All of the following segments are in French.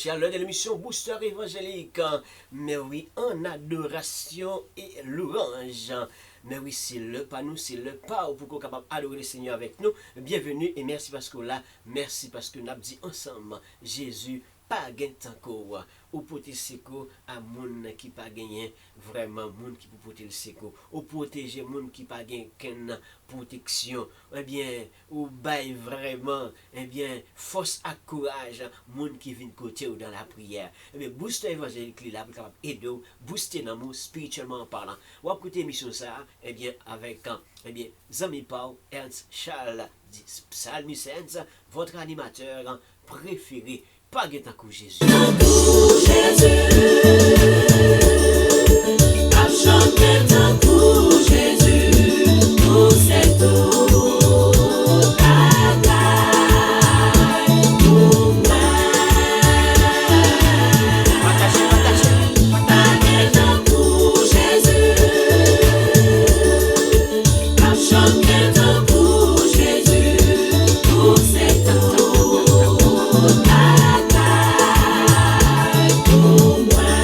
L'heure de l'émission Booster évangélique. Mais oui, en adoration et louange. Mais oui, c'est le pas nous, c'est le pas pour qu'on soit capable d'adorer le Seigneur avec nous. Bienvenue et merci parce que là, merci parce que nous avons dit ensemble, Jésus, pas gagné encore. Ou porter secours à moun qui pas gagné vraiment moun qui peut porter le secours ou protéger moun qui pas gagné qu'une protection eh bien ou bail vraiment eh bien force à courage moun qui vient côté ou dans la prière eh bien booster évangélique là pour capable aider booster dans mon spirituellement parlant ou écouter émission ça eh bien avec eh bien Zami Paul Ernst Charles Psalmiste votre animateur préféré. Pas guet à coup Jésus. Jésus, à chanter d'un coup Jésus, nous c'est tout, pour moi. Pas guet à coup Jésus, à chanter d'un coup Jésus, nous c'est tout. Pour moi.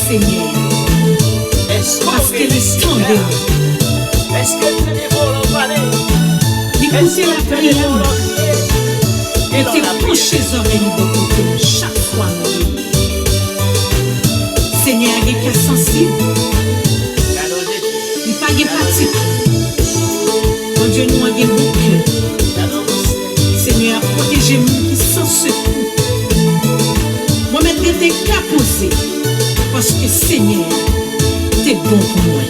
Seigneur. Parce que les tendez. Est-ce que tu es bon en parler? Écoutez la prière. Et tes proches oreilles de côté chaque fois. Seigneur, il y a des sensibles. Il n'y a pas de pratique. Mon Dieu, nous avons beaucoup de cœur. Seigneur, protégez-nous qui sans secours. Moi-même, je t'ai caposé. Parce que Seigneur, t'es bon pour moi.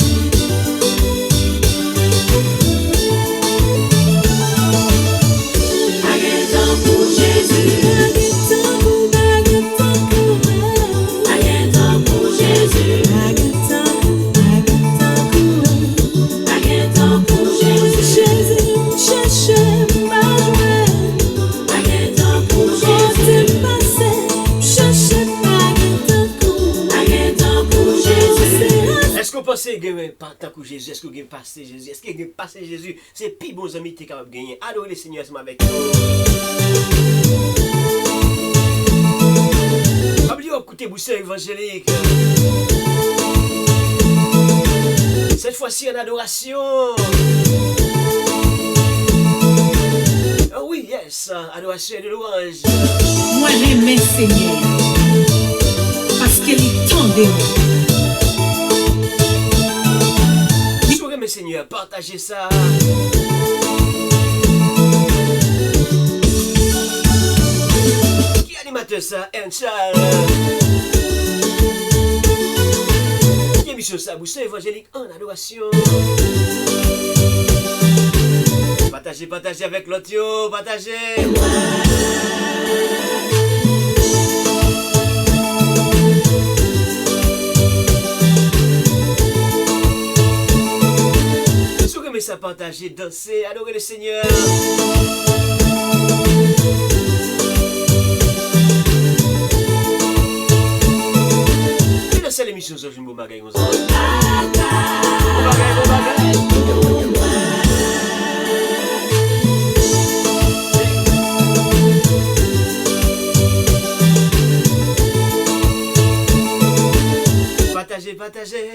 Pensez que par tant que Jésus, est-ce que vous avez passé Jésus? Est-ce que vous avez passé Jésus? C'est plus bons amis qui sont capables de gagner. Adorez le Seigneur ensemble avec nous. Oubliez d'écouter Bousseur évangélique. Cette fois-ci en adoration. Oh oui, yes, adoration et de louange. Moi j'aime Seigneur. Parce qu'il est tendé. Mes Seigneur, partagez ça. Qui animateur ça? Charles. Qui émission ça? Bousseur évangélique en adoration. Partagez, partagez avec l'autre, partagez. Mais ça partager, danser, adorer le Seigneur. Et dans cette émission, je vous bagaille. Partagez, partagez.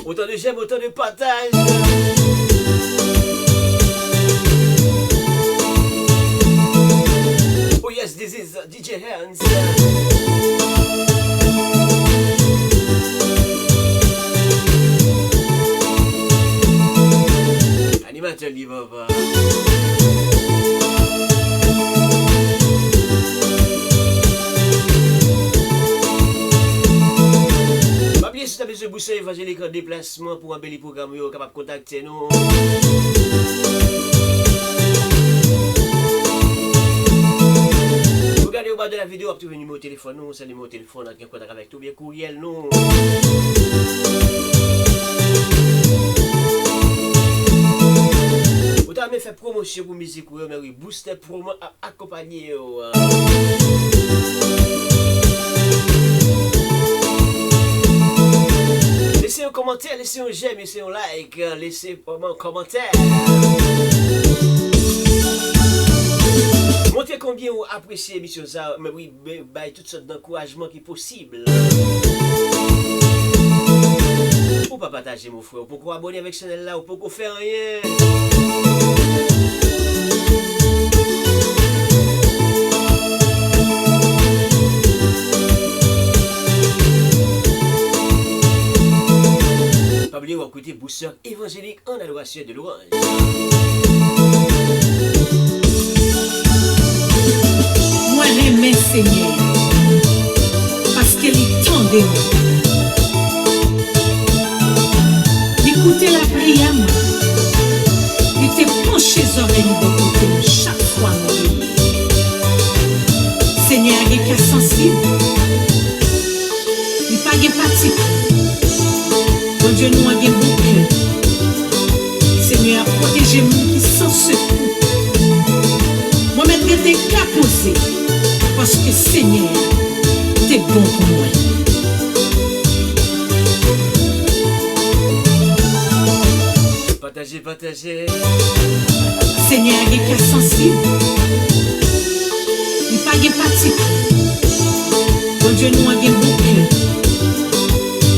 Autant de j'aime, autant de partage. Oh yes, this is DJ Hands. Animateur libre. Si tu as besoin de Bousseur évangélique en déplacement pour un bel programme, vous êtes capable de contacter nous. Regardez au bas de la vidéo, vous avez un numéro de téléphone, nous, c'est le numéro de téléphone qui est en contact avec tout, bien courriel, nous. Vous avez fait promotion pour musique, mais oui, Booster Promo a accompagné. Laissez un commentaire, laissez un j'aime, laissez un like, laissez un commentaire. Montrez combien vous appréciez l'émission, mais oui, bah, toutes sortes d'encouragements qui sont possibles. Pour pas partager mon frère, pour abonner avec cette chaîne là, ou pour faire rien. Pas oublier ou écouter Bousseur évangélique en adoration de louange. Moi j'aime Seigneur. Parce qu'il est tendé. Écoutez la prière. Il te penche les oreilles de côté chaque fois. Seigneur, il y a des sensibles. Il n'y a pas de pratique. Mon Dieu, nous avons beaucoup. Seigneur, protégez-nous qui sans secours. Moi-même, je t'ai caposé. Parce que Seigneur, t'es bon pour moi. Partagez, partagez. Seigneur, il y a des sensibles. pratique. Bon Dieu nous a gagné bon cœur.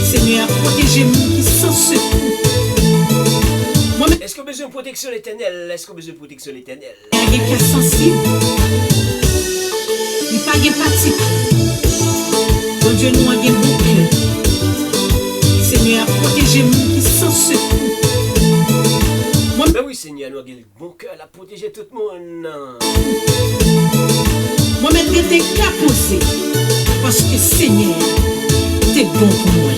Seigneur, protégez-moi qui sans secours. Est-ce qu'on a besoin de protection l'éternel? Est-ce qu'on a besoin de protection l'éternel? Il y a des cas sensibles. Il n'y a pas de pratique. Bon Dieu nous a gagné bon cœur. Seigneur, protégez-moi qui sans secours. Ben oui, Seigneur, nous avons le bon cœur à protéger tout le monde. Moi-même, je t'ai caposé parce que Seigneur, t'es bon pour moi.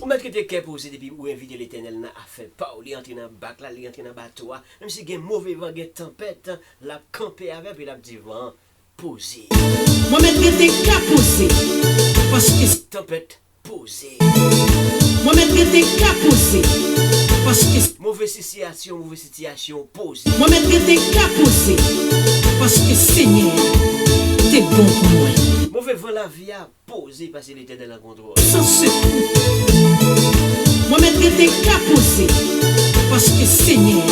Ou mettre que t'es caposé depuis où inviter l'éternel à faire pas, ou lui entrer dans le bac, là, lui entrer dans le bateau, même si il y a un mauvais vent, il y a une tempête, la camper avec, puis la dit vent, posé. Moi-même, je t'ai caposé parce que tempête. Posé. Moi-même, je t'ai caposé parce que mauvaise situation, posé. Moi-même, je t'ai caposé parce que Seigneur, t'es bon pour moi. Mauvais vent la vie a posé parce qu'il était dans le contrôle. Sans secours. Moi-même, je t'ai caposé parce que Seigneur,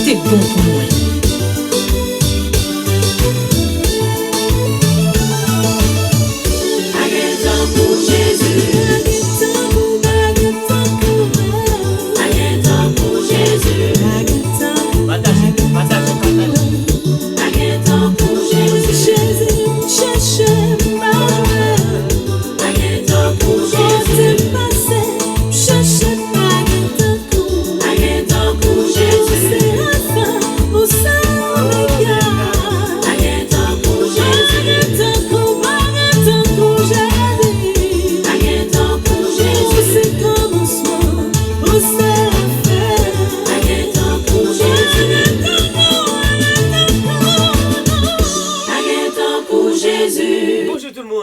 t'es bon pour moi.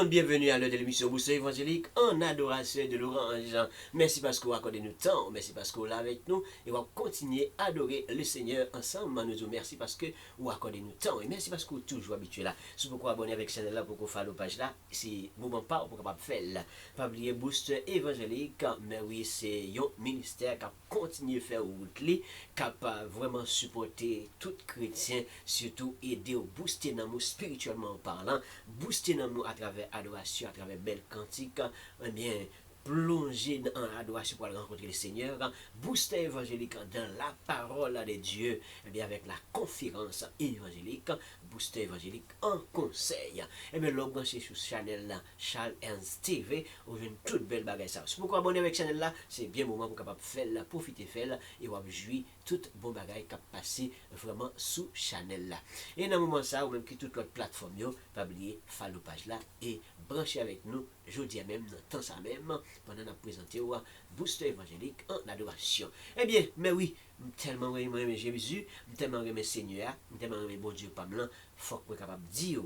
Bienvenue à l'heure de l'émission Booster Évangélique en adoration de l'orange. Merci parce que vous accordez nous temps, merci parce que vous êtes avec nous et on va continuer à adorer le Seigneur ensemble. Nous merci parce que vous accordez nous temps et merci parce que vous êtes toujours habitué là. Si vous pouvez abonner avec cette chaîne là pour que vous fassiez la page là, c'est moment pas pour capable faire là. Pas oublier Booster Évangélique, mais oui, c'est un ministère qui a continué à faire route li, qui a vraiment supporté tout chrétien, surtout aider au booster dans nous spirituellement parlant, booster dans nous à travers adoration, à travers belle cantique, eh bien, plonger dans l'adoration pour aller rencontrer le Seigneur, booster évangélique dans la parole de Dieu, eh bien, avec la conférence évangélique, booster évangélique en conseil. Eh bien, l'on branché sur Channel là, Charles Ernst TV, où j'ai une toute belle bagage ça. Si vous pouvez abonner avec Channel là, c'est bien moment pour capable faire là, profiter faire et vous jouir toute bon bagage qui a passé vraiment sous Channel là. Et dans le moment ça, ou même que toute notre plateforme, pas oublier follow page là et brancher avec nous jeudi même dans temps ça même pendant la présenter au booster évangélique en adoration. Eh bien, mais oui, tellement aimé Jésus, tellement aimé Seigneur, tellement aimé bon Dieu pas blanc, faut que capable dire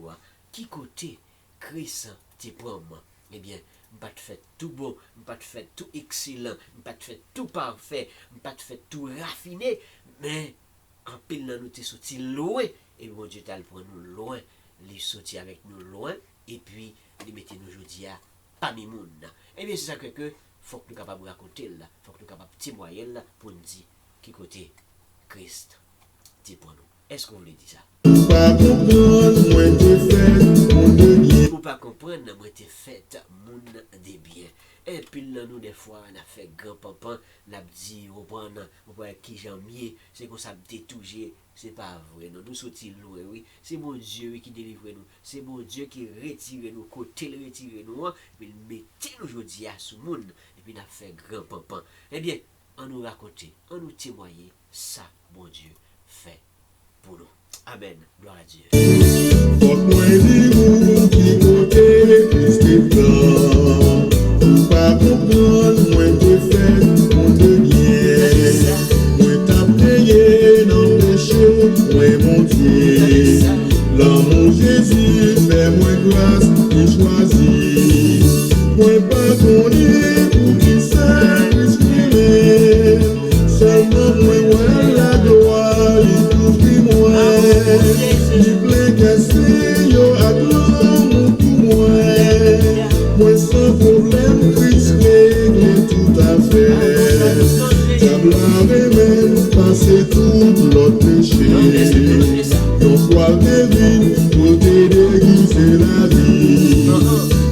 qui côté Christ t'es pour moi. Eh bien, pas de fait tout beau, pas de fait tout excellent, pas de fait tout parfait, pas de fait tout raffiné, mais en pile dans nous t'es sorti loin et bon Dieu t'a pour nous loin, les sorti avec nous loin et puis les mettez nous aujourd'hui à parmi monde. Et bien c'est ça que faut que nous capable raconter là, faut que nous capable témoigner là pour nous dire qui côté Christ dit pour nous. Est-ce qu'on voulait dire ça? Pour pas comprendre, moi t'es fait monde des biens. Et puis là nous des fois on a fait grand-papa, n'a dit on prend qui janvier, c'est qu'on ça détouché, c'est pas vrai non, nous sorti loin oui, c'est mon Dieu qui délivre nous, c'est mon Dieu qui retire nous, côté le retire nous, mais mettez nous aujourd'hui à ce monde et puis on a fait grand-papa. Eh bien, on nous raconter, on nous témoigner ça mon Dieu fait pour nous. Amen. Gloire à Dieu. Pas comprendre, moi te fait mon denier. Moi t'as payé dans le péché, moi mon Dieu. L'amour Jésus fait moi grâce et choisi. Moi pas connaître pour qui c'est exprimé. Seulement moi ouais la gloire, il couvre moi. Il plaît qu'est-ce yo à gloire pour moi. Moi sans problème, Christ règle tout à fait. T'as blâmé même pas passer tout l'autre péché. Yon foi divine pour te déguiser la vie.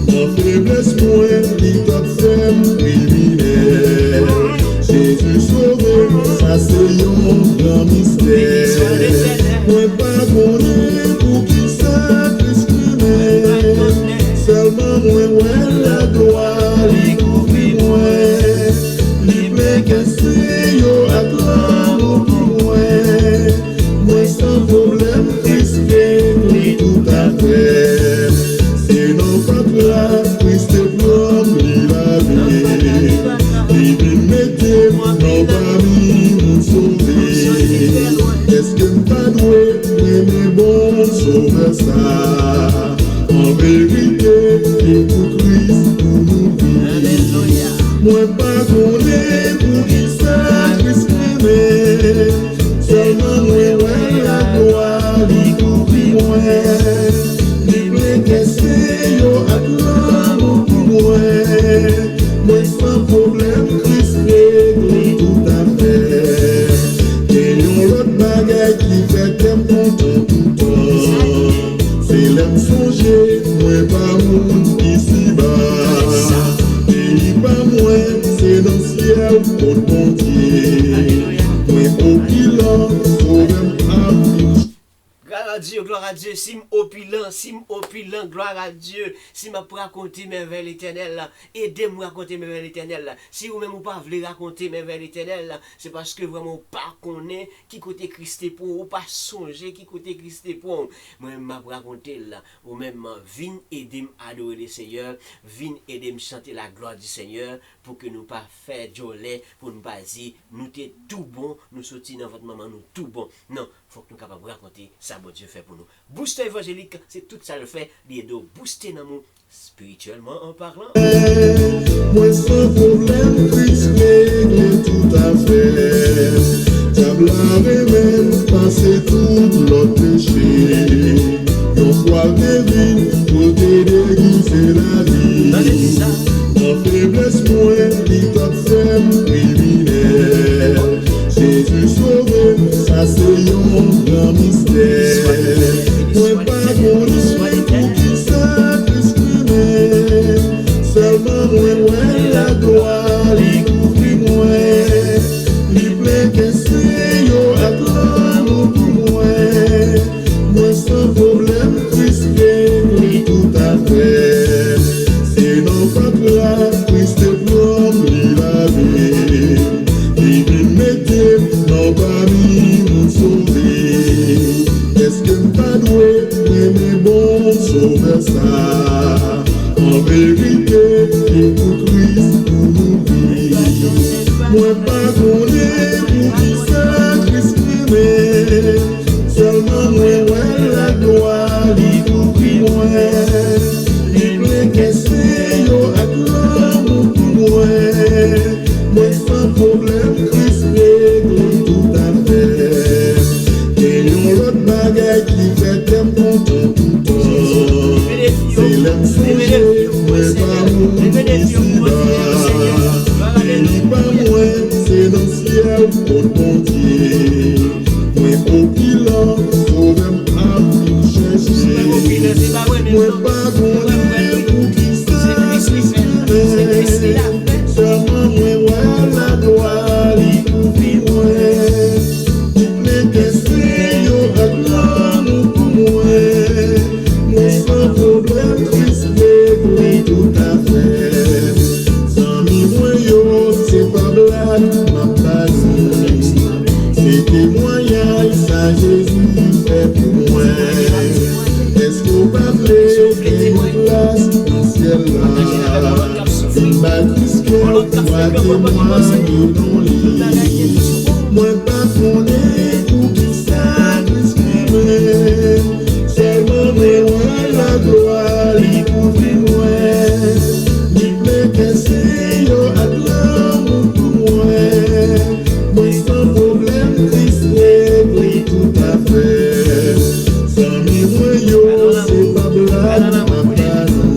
En faiblesse moins qui t'a fait criminel. Jésus sauvé, ça c'est un grand mystère. Moi pas connaître pour qui ça t'exprimer. Seulement moi ouais la gloire y couvre moi. Libre que c'est yo acclame pour moi. Moi sans problème Christ est tout à fait. C'est non pas là Christ est comme la vie. Divine métier non pas mis nous sauver. Est-ce que pas doué mais bon sauver ça. En vérité, il pour Christ pour nous vivre. Moi pas connaître pour qui ça Christ m'aimait. Seulement moi ouais la gloire y couvre moi. Libre que c'est yo acclame pour moi. Moi sans problème Christ règle tout à fait. Et yon l'autre bagaille qui fait qu'elle content tout le temps. C'est l'aime songer, moi pas moun ici-bas. Et pas moi, c'est dans le ciel pour le bon Dieu. Moi au bilan, sauvem à gloire à Dieu, sim opulent, gloire à Dieu. Si m'a pour raconter merveilles éternelles, aidez-moi à raconter merveilles éternelles. Si vous-même vous pas voulez raconter merveilles éternelles, c'est parce que vraiment pas connaît qui côté Christ pour ou pas songer qui côté Christ pour. Moi m'a pour raconter là, ou même vinn aider adorer le Seigneur, vinn aider me chanter la gloire du Seigneur pour que nous pas faire jolet, pour nous pas dire nous t'es tout bon, nous sortir dans votre maman nous tout bon. Non, faut que nous capables de raconter ça bon Dieu fait pour nous. Booster évangélique, c'est tout ça le fait, les deux booster dans nous spirituellement en parlant. Moi sans problème, Christ règle tout à fait. Diable avait même passé tout l'autre péché. Yon foi divine pour te déguiser la vie. En faiblesse moins qui t'a fait criminel. Jésus sauvé, ça c'est un grand mystère. Moi pas connaître pour qui ça t'exprimer. Seulement moi ouais la gloire y couvre moi. Libre que c'est yo acclame pour moi. Moi sans problème Christ règle tout à fait. C'est non pas là Christ est comme la vie. Divine métier non pas mis nous sauver. Est-ce que pas doué mais bon sauver ça. En vérité, il pour Christ pour nous vivre. Moi pas connaître pour qui ça Christ m'aimait. Seulement moi ouais la gloire y couvre moi. Libre que c'est yo acclame pour moi. Moi sans problème Christ règle tout à fait. Et yon l'autre bagaille qui fait qu'elle content tout le temps. C'est l'aime songer, moi pas moun ici-bas. Et pas moi, c'est dans le ciel pour le bon Dieu. Moi au bilan, sauvem à tout chercher. Moi pas connaître pour qui ça s'exprimer. Seulement moi ouais la gloire y couvre moi. Libre que c'est yo acclame pour moi. Moi sans problème Christ règle tout à fait. Sans mi moi yo c'est pas blague ma passion. C'est témoignage ça Jésus fait pour moi. Est-ce qu'on va faire une place dans le ciel là? Une bâtisse que moi témoigne dans l'île. Moi pas connaître pour qui ça m'exprimer. Seulement moi la gloire y couvre moi. Libre que c'est yo acclame pour moi. Moi sans problème Christ règle tout à fait. Sans mi yo c'est pas blague ma passion.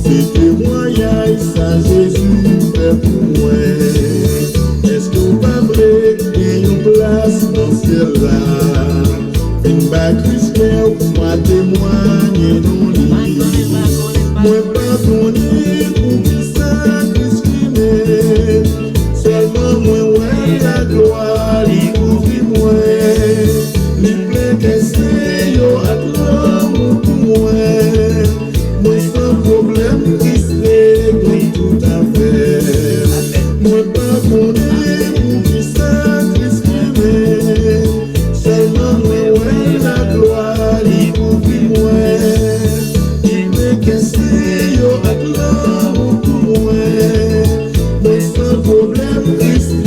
C'est témoignage ça Jésus fait pour moi. Est-ce que vous pas vrai dans ce ciel là. Une bague risquée, moi témoigner non lit. Moi pas connu pour qui ça discriminer. Seulement moi ouais la gloire, il couvre moi. Il plaît que c'est yo à l'amour pour moi. Moi sans problème qui se tout à fait. Moi pas connu pour qui ça discriminer. Seulement moi ouais la gloire, il couvre moi. Il plaît que c'est yo à l'amour pour moi. Moi sans problème qui se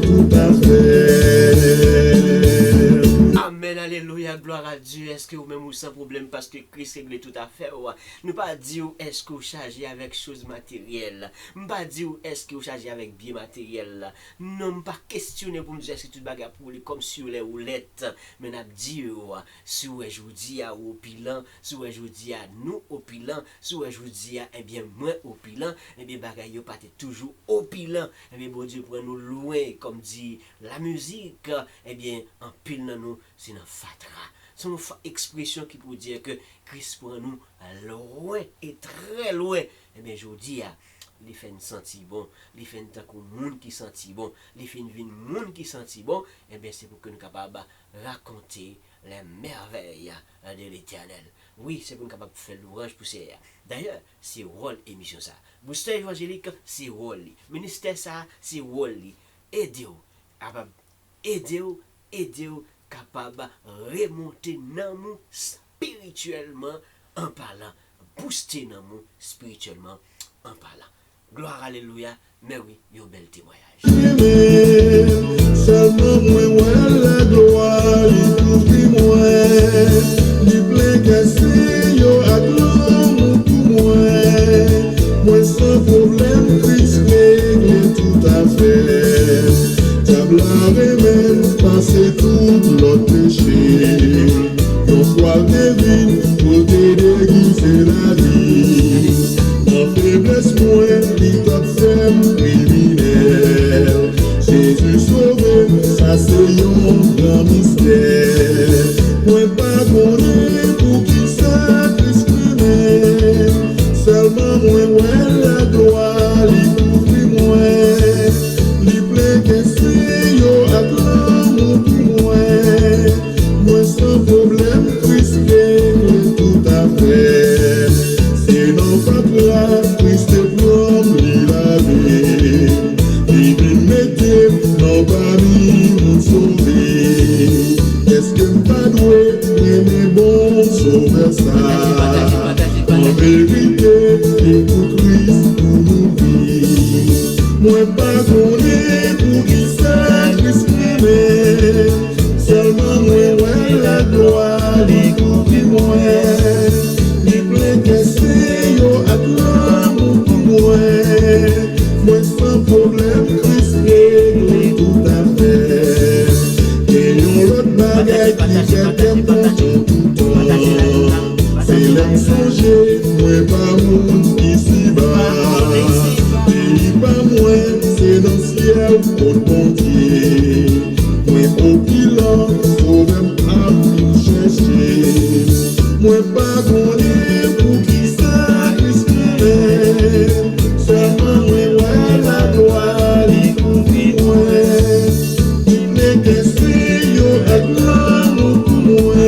tout à fait. Amen, alléluia, gloire à Dieu. Est-ce que vous même ou sans problème parce que Christ règle tout à fait? Nous pas dire est-ce que vous chargez avec choses matérielles. Nous pas dire est-ce que vous chargez avec bien matériel. Non, pas questionner pour nous dire est-ce que tout bagarre pour lui comme sur les roulettes. Mais nous dire si je vous dis à au pilan, si je vous dis à nous au pilan, si je vous dis à eh bien moi au pilan, eh bien bagarre yo pas toujours au pilan. Eh bien bon Dieu pour nous loin comme dit la musique, eh bien en pile dans nous c'est un fatra. C'est une expression qui peut dire que Christ pour nous loin et très loin. Eh bien je vous dis les fait sentir bon, les fait tant qu'on monde qui sentit bon, les fait une monde qui sentit bon, eh bien c'est pour que nous capables raconter les merveilles de l'Éternel. Oui, c'est pour nous capables de faire l'ouvrage pour ça. D'ailleurs, c'est rôle émission ça. Booster évangélique, c'est rôle. Ministère ça, c'est rôle. Aidez-vous, aidez-vous capable de remonter dans nous spirituellement en parlant, booster dans nous spirituellement en parlant. Gloire, alléluia, mais oui, il y a un bel témoignage. Seulement moi, ouais, la gloire, il couvre moi. Il plaît que c'est yo à l'amour pour moi. Moi sans problème, Christ règle tout à fait. Diable même passer tout l'autre péché. Ton soir divine pour te déguiser la vie. En faiblesse, moi, il t'a fait criminel. Jésus sauvé, ça c'est un grand mystère. Moi pas connu pour qui ça discriminer. Seulement moi, ouais, la gloire, il couvre moi. Il plaît que c'est yo à l'amour pour moi. Moi sans problème, Christ règle tout à fait. C'est non pas là, Christ est l'homme, il a vie. Il vient mettre non pas nous sauver. Est-ce que pas doué, aimer bon sauveur ça? En vérité, écoute Christ pour nous vivre. Moi pas connu pour qui ça discriminer. Seulement moi, ouais, la gloire, il couvre moi. Il plaît que c'est yo à l'amour pour moi. Moi sans problème, Christ règle tout à fait. Et yon l'autre bagaille qui fait qu'elle prend tout temps. C'est l'homme songer, moi pas moun ici-bas. Et pas moi, c'est dans le ciel pour bon Dieu. Moi au bilan, faut même pas me chercher. Moi pas connu pour qui ça discriminer. Seulement moi, ouais, la gloire, il couvre moi. Il n'est que c'est yo avec l'amour pour moi.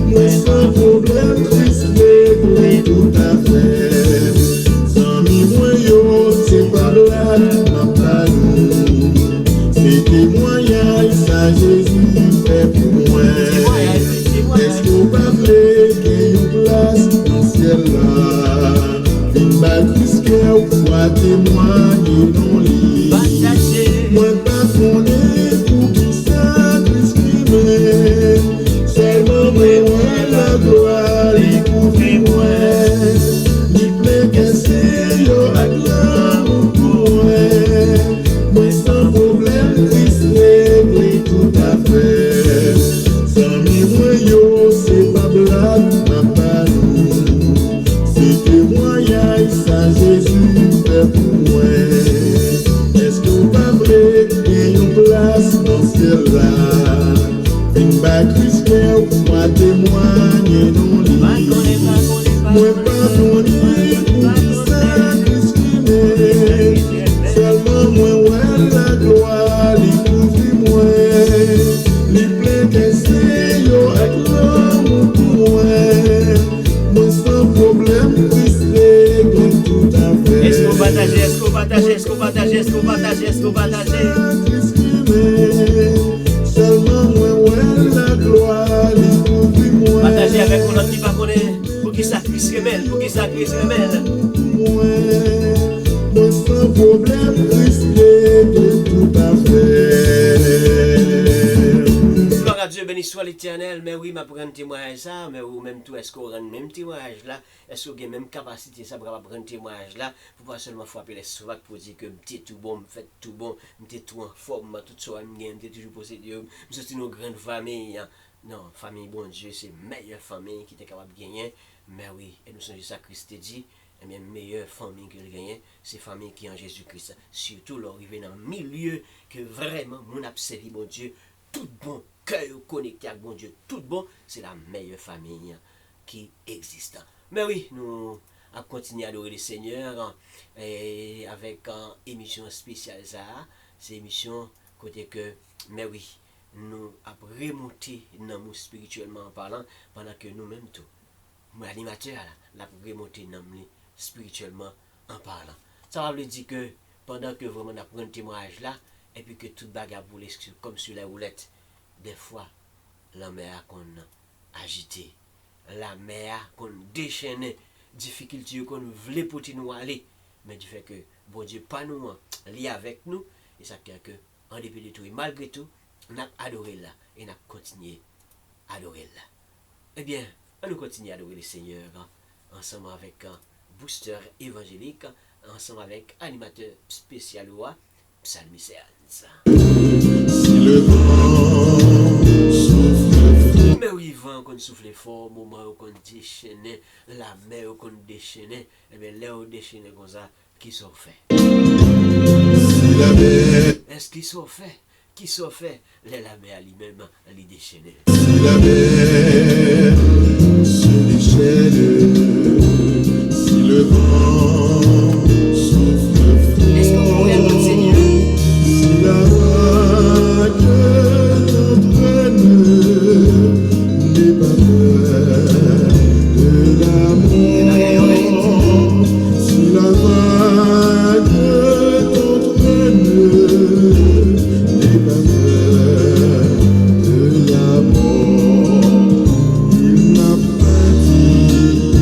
Moi sans problème, Christ règle tout à fait. Sans mi moi yo, c'est pas blague, ma parole. C'est témoignage, ça Jésus fait pour moi. Est-ce que vous parlez qu'il y a une place dans le ciel là? Une bâtisse que vous pouvez témoigner dans l'île. Moi pas connu pour qui ça discriminer. Seulement moi, la gloire, il couvre moi. Il plaît que c'est yo à l'amour pour moi. Moi sans problème, Christ règle tout à fait. Sans mi yo, c'est pas blague, ma parole. C'est témoignage, ça Jésus fait pour moi. dans ce ciel là. Vin ba Christ moi témoigner non li. Moi pas connu pour ça Christ qui m'est. Seulement moi ouais la gloire li couvre moi. Li plein que c'est yo avec l'amour pour moi. Moi sans problème Christ règle tout à fait. Est-ce qu'on partage, est-ce qu'on partage, est-ce qu'on partage, est-ce qu'on partage, est-ce qu'on partage? Christ qui m'est. Seulement moi ouais la gloire li couvre moi. Partagez avec mon autre qui va connaître. Pour qui ça Christ remède, pour qui ça Christ remède. Moi sans problème Christ règle tout à fait. Gloire à Dieu, béni soit l'Éternel. Mais oui, ma prendre témoignage ça, mais ou même tout, est-ce qu'on rend même témoignage là? Est-ce qu'on a même capacité ça pour prendre témoignage là? Pour pas seulement frapper les sauvages pour dire que m'étais tout bon, m'fait tout bon, m'étais tout en forme, tout ça, m'étais toujours possédé, m'sais une grande famille. Non, famille bon Dieu, c'est meilleure famille qui était capable de gagner. Mais oui, et nous sommes ça Christ dit. Eh bien, meilleure famille que le gagne, c'est famille qui est en Jésus-Christ. Surtout l'arrivée dans un milieu que vraiment, mon a servi bon Dieu, tout bon, cœur connecté avec bon Dieu, tout bon, c'est la meilleure famille qui existe. Mais oui, nous allons continuer à adorer le Seigneur et avec une émission spéciale, ça, c'est une émission côté que, mais oui, nous avons remonté dans nous spirituellement en parlant, pendant que nous-mêmes tout, l'animateur, l'a remonté dans nous spirituellement en parlant. Ça veut dire que pendant que vraiment on apprend un témoignage là, et puis que toute bagarre boule comme sur la roulette, des fois, la mer qu'on agité, la mer qu'on déchaîné, difficulté qu'on voulait pour nous aller, mais du fait que bon Dieu pas nous lié avec nous, et ça fait que en dépit de tout, et malgré tout, on a adoré là, et on a continué à adorer là. Eh bien, on continue à adorer le Seigneur ensemble avec un booster évangélique, ensemble avec animateur spécial roi, psalmiste. Si le vent souffle, Mais oui, vent qu'on souffle fort, moment où qu'on déchaîne, la mer où qu'on déchaîne, et bien là où déchaîne comme ça, qui sont fait? si la mer, Est-ce qu'ils sont fait? Qui sont fait? La mer lui-même, elle est déchaînée. si la mer se déchaîne, si le vent souffle Est-ce qu'on fort, pourrait notre Seigneur? si la vague t'entraîne, n'aie pas peur de la mort. Si la vague t'entraîne, n'aie pas peur de la mort. Il n'a pas dit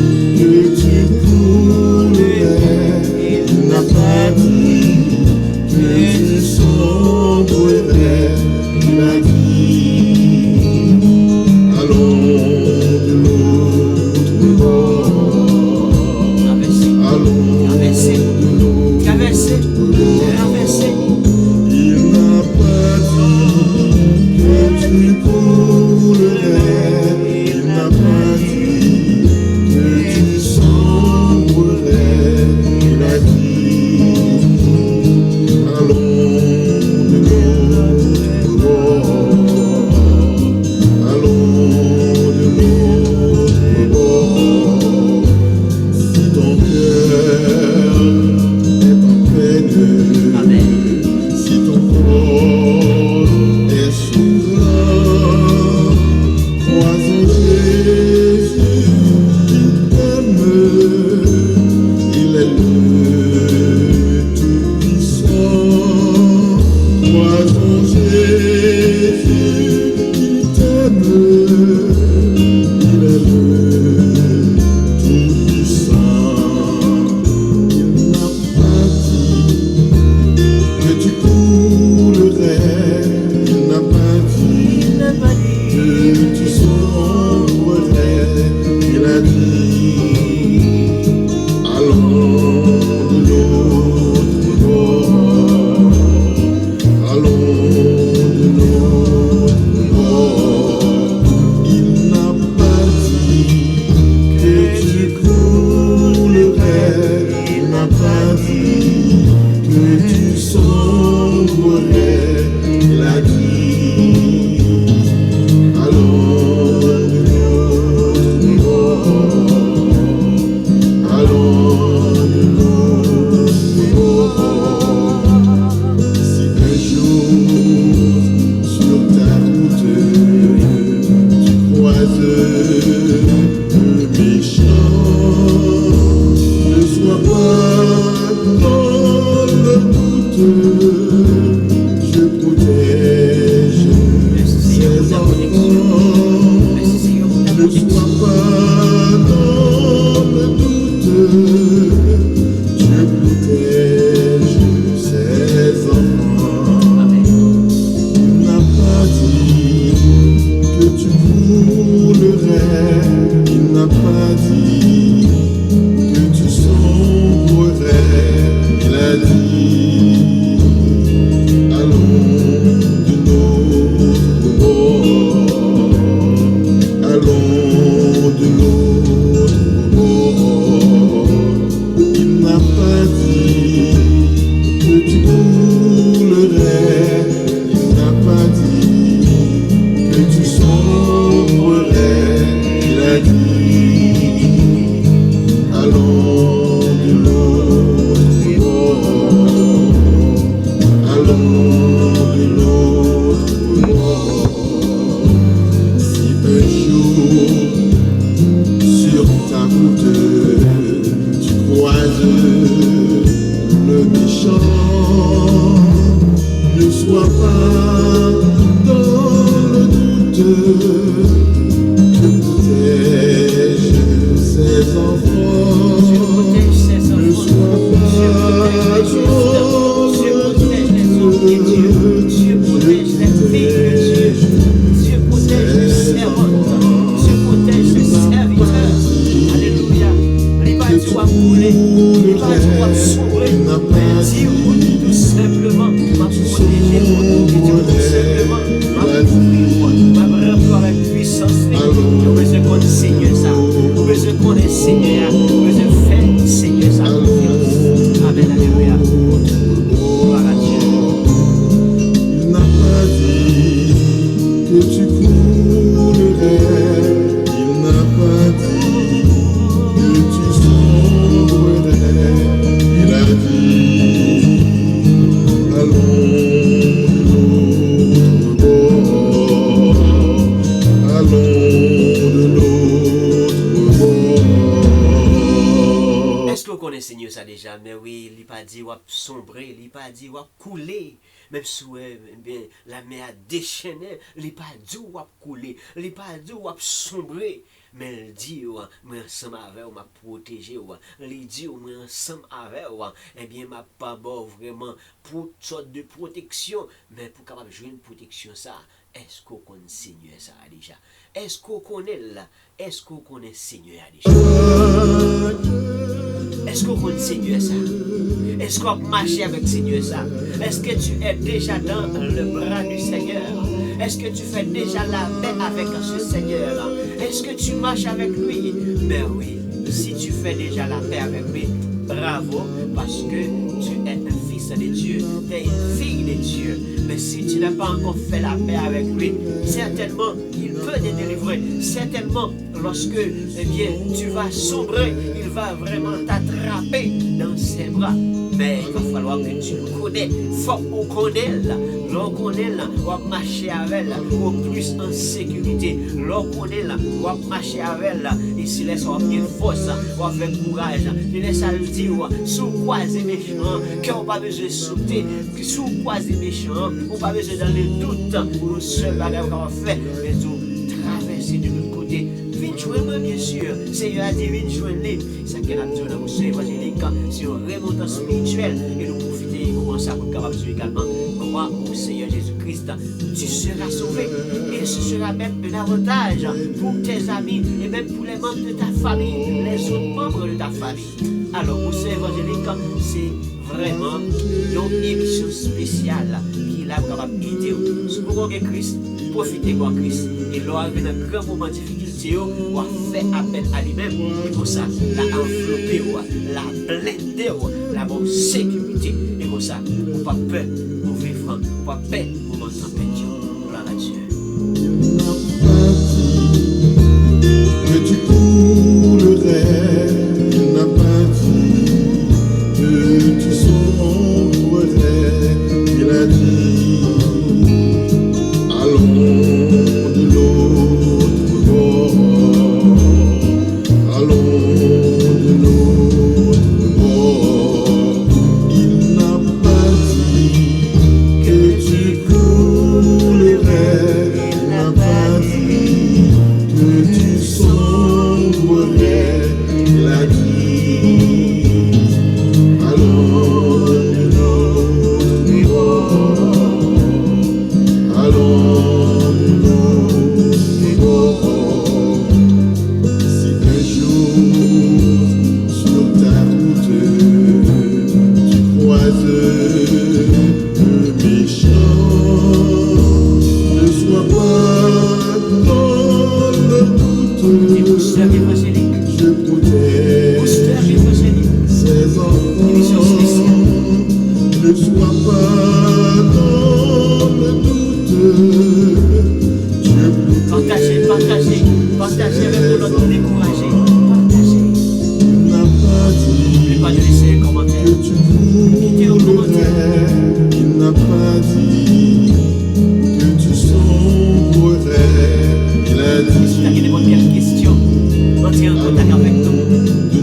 protège ses enfants. Dieu protège ses Ne enfants. sois Dieu pas protège les hommes de Dieu. Dieu protège les filles de Dieu. Dieu protège les servantes. Dieu protège les serviteurs. Alléluia. Il va dire à couler. Il va dire à sauver. Mais dire tout simplement, m'a protégé. Tout simplement, m'a couvrir. M'a remplir avec puissance. Nous besoin qu'on Seigneur ça. Nous besoin qu'on est Seigneur. Nous besoin faire Seigneur sa confiance. Amen. Alléluia. Gloire à Dieu. Il n'a pas dit que tu coulerais. Il n'a pas dit que tu sombrerais. Il a dit allons de l'autre bord. Allons de l'autre bord. Est-ce qu'on connaît Seigneur ça déjà? Mais oui, il n'a pas dit wap sombrer, il n'a pas dit wap couler. Même si bien, la mer a déchaîné, il n'a pas dit wap couler, il n'a pas dit wap sombrer. Mais il dit, moi ensemble avec vous, m'a protégé, il dit, moi ensemble avec vous, eh bien, m'a pas bon vraiment pour toute sorte de protection, mais pour capable jouer une protection ça. Est-ce qu'on connaît Seigneur ça déjà? Est-ce qu'on connaît là? Est-ce qu'on connaît Seigneur déjà? Est-ce qu'on connaît Seigneur ça? Est-ce qu'on marche avec Seigneur ça? Est-ce que tu es déjà dans le bras du Seigneur? Est-ce que tu fais déjà la paix avec ce Seigneur? Est-ce que tu marches avec lui? Mais oui, si tu fais déjà la paix avec lui, bravo, parce que tu es un fils de Dieu, tu es une fille de Dieu. Mais si tu n'as pas encore fait la paix avec lui, certainement, il peut te délivrer. Certainement, lorsque eh bien, tu vas sombrer, il va vraiment t'attraper dans ses bras. Mais il va falloir que tu le connais. Il faut qu'on connaisse. L'on connaît, on va marcher avec elle au plus en sécurité. L'on connaît, on va marcher avec elle. Et si laisse on bien force, on va faire courage. Il laisse à le dire, sous croisé méchant, qu'on n'a pas besoin de sauter, sous croisé méchant, on n'a pas besoin dans le doute. Nous seuls bagages qu'on va faire, mais tout traverser de l'autre côté. Viens jouer, bien sûr. Seigneur a dit, viens jouer. C'est qu'elle a dit dans le évangélique, si on remonte en spirituel et nous profiter, commencer à être capable de également. Crois au Seigneur Jésus-Christ, tu seras sauvé. Et ce sera même un avantage pour tes amis et même pour les membres de ta famille, les autres membres de ta famille. Alors, pour ce évangélique, c'est vraiment une émission spéciale qui l'a capable d'aider. Si vous avez Christ, profitez de Christ. Et lors de un grand moment de difficulté, on va faire appel à lui-même. Et pour ça, la envelopper, la blender, la bonne sécurité. Et pour ça, on n'a pas peur, on vivre, on n'a pas peur, on va s'en perdre. Gloire à Dieu. Il n'a pas dit que tu coulerais. Il n'a pas dit que tu sombrerais. Il a dit allons de l'autre bord. Allons de l'autre bord. Il n'a pas dit que tu coulerais. Il n'a pas dit que tu sombrerais. Il a dit allons de l'autre bord. Allons de l'autre bord. Si un jour sur ta route tu croises le méchant, ne sois pas dans le Et pour doute. ceux évangéliques, Je protège pour ceux évangéliques, ses émission enfants. spéciale. Ne sois pas dans le doute. Dieu Partagez, protège partagez, partagez avec ses vos autres découragés. enfants. Partagez. Il n'a pas N'oubliez dit pas de laisser un commentaire. que tu coulerais. Il n'a pas dit que tu sombrerais. Il a Si vous avez dit des questions, entrez en contact avec nous.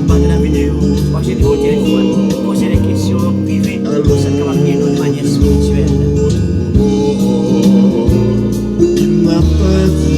Partagez la vidéo, partagez vos téléphones, posez des questions privées. Nous sommes capables de nous de manière spirituelle. il n'a pas dit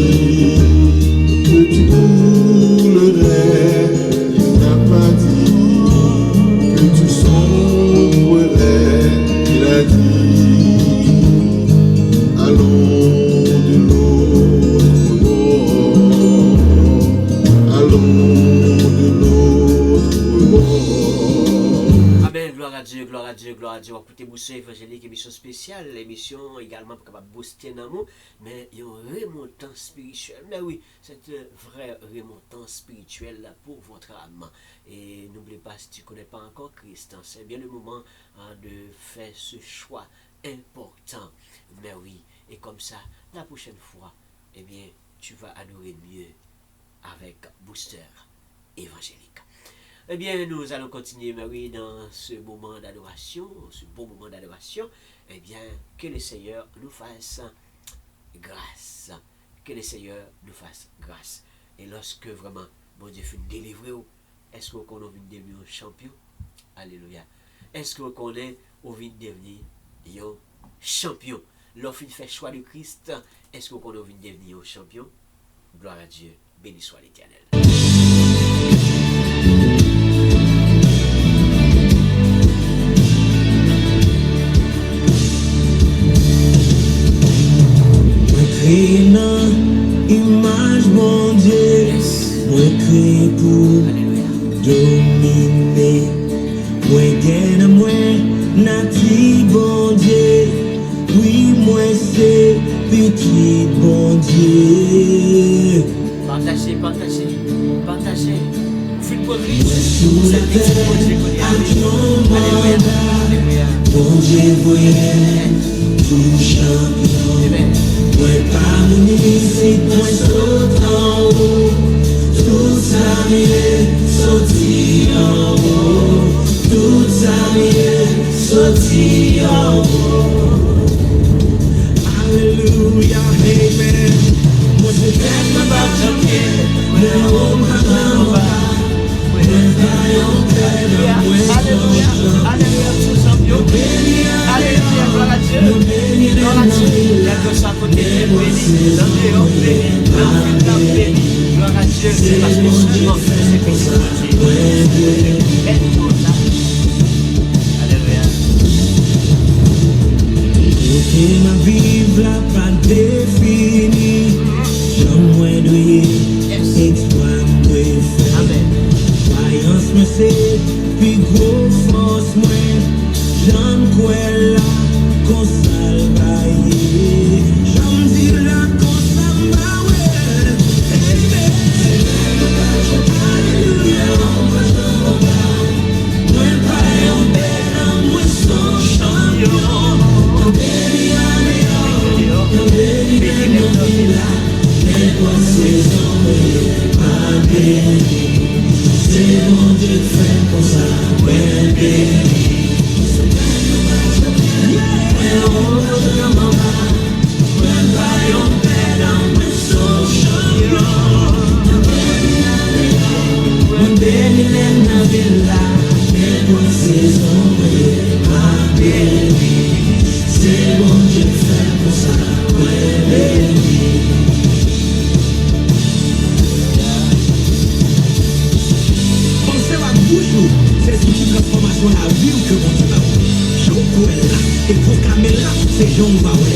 à Dieu, écoutez, booster évangélique, émission spéciale, l'émission également pour capable booster dans nous, mais il y a un remontant spirituel. Mais oui, c'est un vrai remontant spirituel là, pour votre âme. Et n'oubliez pas, si tu ne connais pas encore Christ, hein, c'est bien le moment de faire ce choix important. Mais oui, et comme ça, la prochaine fois, eh bien, tu vas adorer mieux avec Booster évangélique. Eh bien, nous allons continuer, Marie, dans ce moment d'adoration, ce beau moment d'adoration. Eh bien, que le Seigneur nous fasse grâce. Que le Seigneur nous fasse grâce. Et lorsque vraiment, mon Dieu fait délivrer, est-ce qu'on a envie de devenir un champion? Alléluia. Est-ce qu'on est envie de devenir un champion? Lorsqu'on fait choix de Christ, est-ce qu'on a envie de devenir un champion? Gloire à Dieu. Béni soit l'Éternel. Créé dans image mon Dieu, moi créé pour dominer, moi gagne moi natif bon Dieu, oui moi c'est petit bon Dieu. Partagez, partagez, partagez. Faites pour lui. Sous la terre, avec nos mandat, bon Dieu voyait tout champion. Moi pas ici, moi saute en haut, tout ça m'est sorti en haut, tout ça m'est sorti en haut. Alléluia, amen. Moi je t'aime ma bâtonnier, mais on m'a pas, moi vaillant père, moi Alléluia, alléluia, tout champion. Alléluia, gloire à Dieu. Gloire à Dieu. La gauche à côté, béni. L'enlevé, on béni. L'enlevé, on béni. Gloire à Dieu. C'est parce que seulement c'est possible. Aide-nous là. Alléluia. Et ma vie là pas définie, j'aimerais douiller, exploit de faire. Amen. Croyance me c'est, puis gros force moi, j'en crois là, qu'on s'alvaille, j'en dis là, qu'on s'alvaille. Alléluia, moi pas en belle, moi son champion. C'est mon Dieu fait pour ça, ouais, béni. C'est mon Dieu fait pour ça, ouais, béni. C'est ce qui transformation la vie que mon Dieu a fait. Je pourrais là et proclamer là, c'est Jean Mouaoué.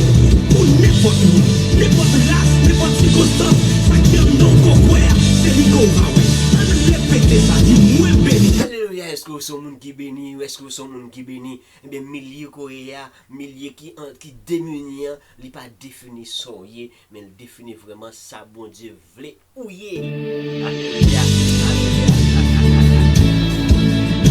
Pour n'importe où, n'importe race, n'importe circonstance, ça qui est non concours, c'est Nico Mouaoué. On répéter ça, dit moi béni. Alléluia, est-ce que vous êtes un monde qui bénit ou est-ce que vous êtes un monde qui bénit? Eh bien, milliers Coréens, milliers qui démunis, il n'est pas défini soyez, mais il définit vraiment ça, bon Dieu, voulait ouiller. Alléluia, alléluia.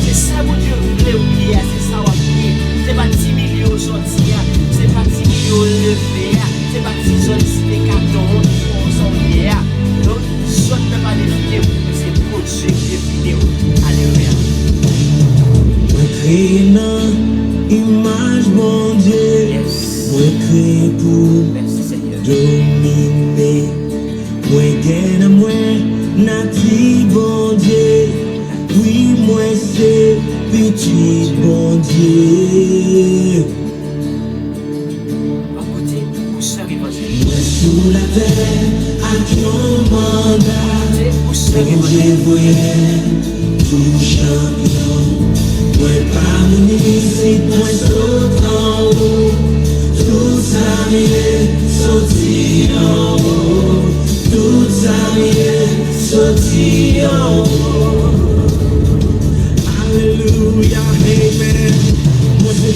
C'est ça, mon Dieu, voulait oublier, c'est ça, oublier. C'est pas 10 millions sortis, c'est pas 10 millions levés, c'est pas 10 zones cité carton, on s'en hier. Donc, soit ne pas définir, mais c'est pour Dieu qui définit. Alléluia. Moi créé dans image mon Dieu, moi créé pour dominer, moi gagne moi natif bon Dieu. Oui, moi c'est petit bon Dieu. Moi sous la terre, avec nos mandats, mon Dieu voyait tout champion. Moi pas ici, moi saute en haut, tout ça m'est sorti en haut, tout ça m'est sorti en haut. Alléluia, amen. Moi je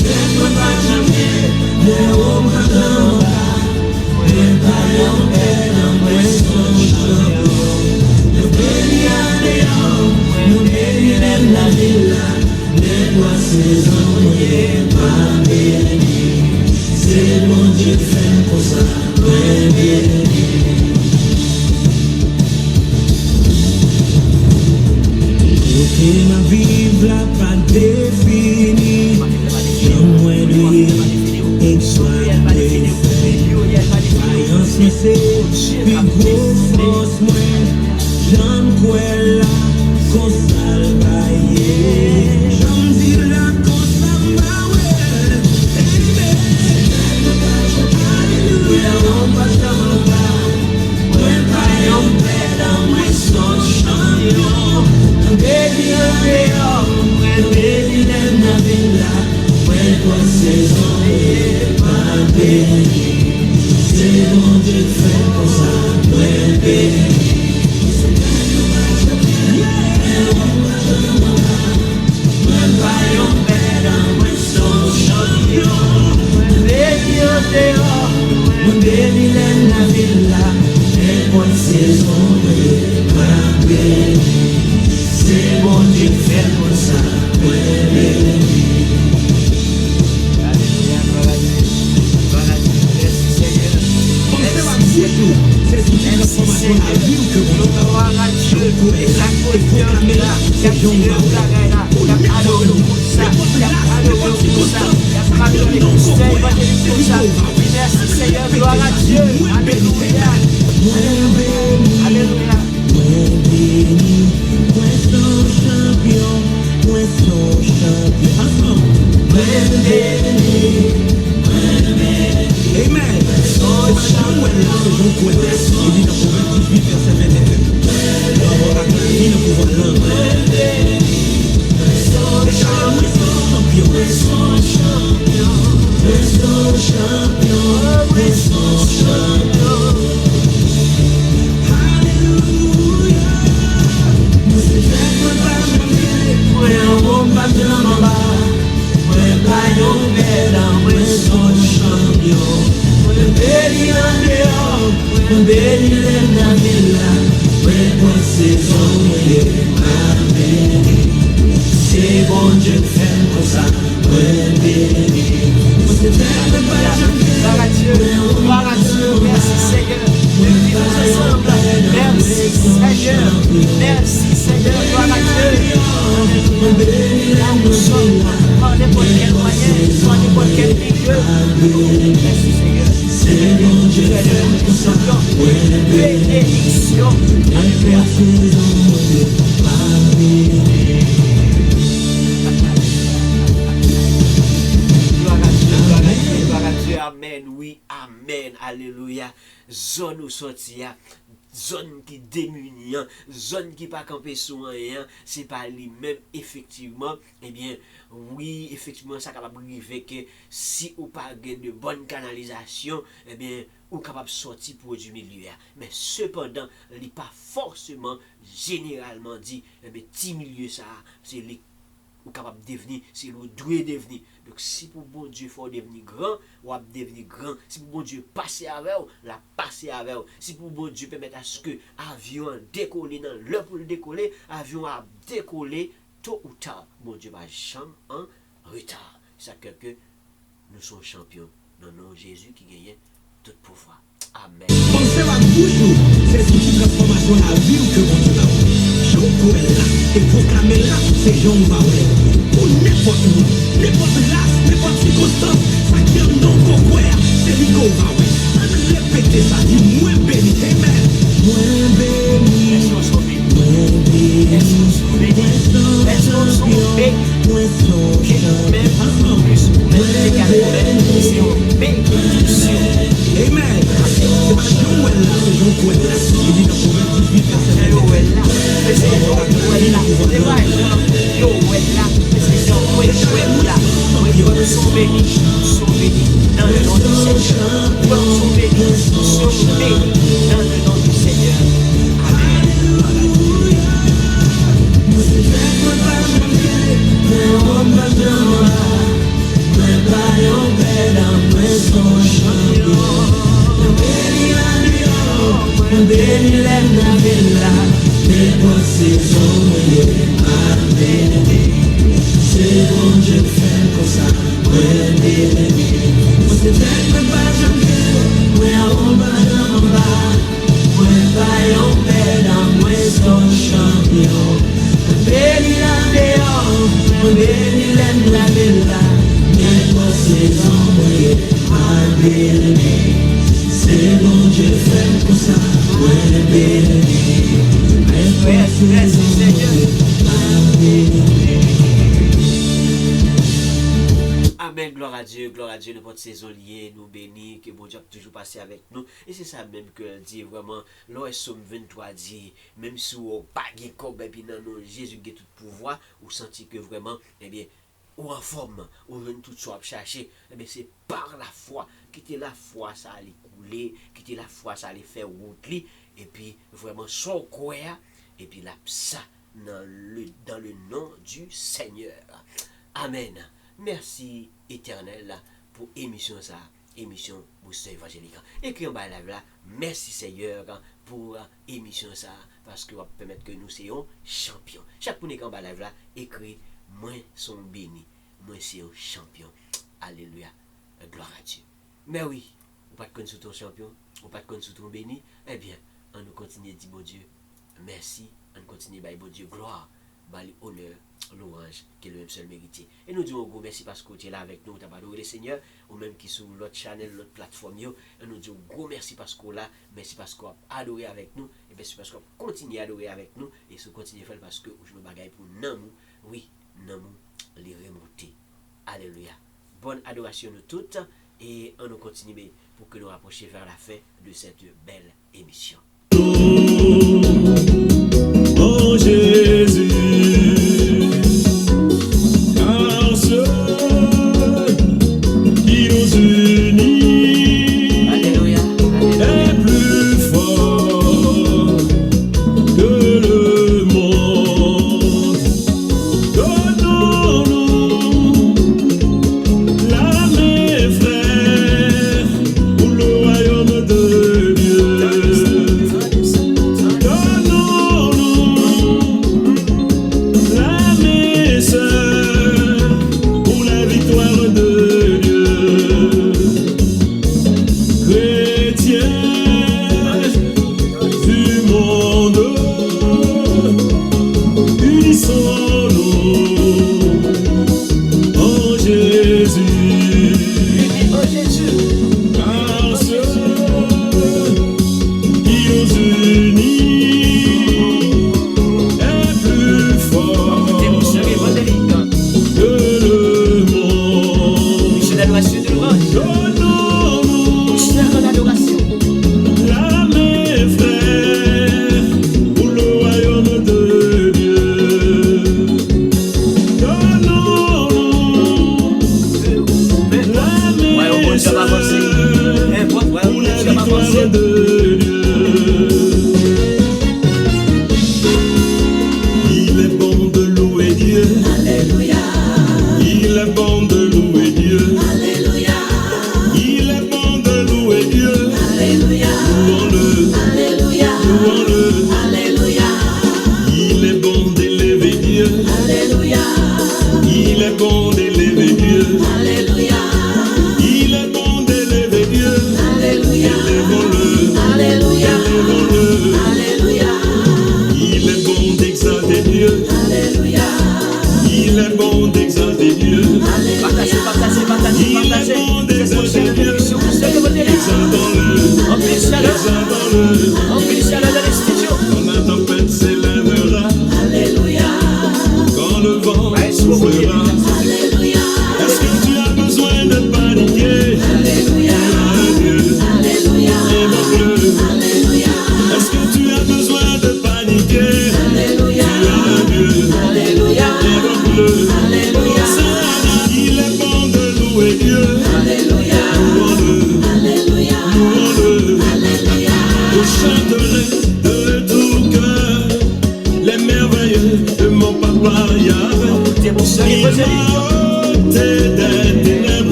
son champion. Béni en dehors, béni l'aime la villa. Pour saison et pas béni. C'est bon Dieu fait pour ça, ouais béni. Même pas yon père, moi son champion. Béni en dehors, béni l'aime la villa. Et pour saison et pas béni. C'est bon Dieu fait pour ça, ouais béni. C'est une transformation à vie que vous avez. Je pour exacter et proclamer là, c'est Jean Baoué. Pour n'importe où, n'importe là, n'importe circonstance, Merci Seigneur, gloire à Dieu. Alléluia. Alléluia. Amen. Samuel, c'est Jean Couette. Il dit dans Proverbe 18, verset 21. L'amour a gagné le pouvoir l'homme. C'est bon Dieu fait pour ça, gloire à Dieu, merci Seigneur, nous vivons ensemble, merci Seigneur, gloire à Dieu. Là où nous sommes, par n'importe quel moyen, par n'importe quel milieu, merci Seigneur, c'est bon Dieu fait pour ça, bénédiction, alléluia. Amen, oui, amen, alléluia. Zone où sortir, zone qui démunie, zone qui pas camper sous rien, c'est pas lui-même, effectivement, eh bien, oui, effectivement, ça capable de arriver que si ou pas de bonne canalisation, eh bien, ou capable de sortir pour du milieu. Mais cependant, il n'est pas forcément, généralement dit, eh bien, petit milieu ça, c'est les ou capable de devenir, c'est le doit devenir. Donc si pour bon Dieu faut devenir grand, ou à devenir grand. Si pour bon Dieu passer avec vous, la passer avec vous. Si pour bon Dieu permettre à ce que avion décoller dans l'heure pour le décoller, avion a décoller tôt ou tard. Bon Dieu va jamais en retard. C'est que nous sommes champions dans le nom de Jésus qui gagne tout pouvoir. Amen. Pensez à toujours, c'est une transformation à vie que mon Dieu a fait. Je pour là et proclamer là, c'est Jean Baoué. Pour n'importe où, n'importe là, n'importe circonstance, ça qui est non concours, c'est Nico Baoué. On répète ça, dit moins béni, amen. Moins béni, moins béni, amen. C'est pas Jean là, c'est Jean Couette. Il dit dans Proverbe 18, verset C'est bon Dieu fait pour ça, Amen, gloire à Dieu, nous porte ses oliers, nous bénit, que bon Dieu a toujours passé avec nous. Et c'est ça même que dit vraiment, l'OS Somme 23 dit, même si on pas de corps, et puis non, Jésus a tout pouvoir, ou senti que vraiment, eh bien, ou en forme, ou veut tout soit chercher, eh bien, c'est par la foi, quitter la foi, ça allait couler, quitter la foi, ça allait faire route, et puis vraiment, son quoi, et puis là, ça, dans le nom du Seigneur. Amen. Merci éternel pour émission ça, émission Booster évangélique. Et puis on va là, merci Seigneur pour émission ça, parce que va permettre que nous soyons champions. Chaque fois qu'on va là, écrit, moi sont bénis, moi c'est un champion. Alléluia, gloire à Dieu. Mais oui, on pas de compte sur ton champion, on pas de compte sur ton béni, eh bien, on nous continue de dire bon Dieu, merci, on continue de dire bon Dieu, gloire, honneur, louange, qui est le même seul mérité. Et nous disons gros merci parce que tu es là avec nous, tu as adoré le Seigneur, ou même qui sur l'autre channel, l'autre plateforme, et nous disons gros merci parce qu'on là, merci parce qu'on a adoré avec nous, et merci parce qu'on continue à adorer avec nous, et ce continue à faire parce que je me bagaille pour Namou, oui, Namou, les remonter. Alléluia. Bonne adoration de toutes, et on nous continue pour que nous rapprochions vers la fin de cette belle émission. Oh Jésus, car ce qui nous unit est plus fort que le monde. Donnons-nous l'âme, mes frères, pour le royaume de Dieu.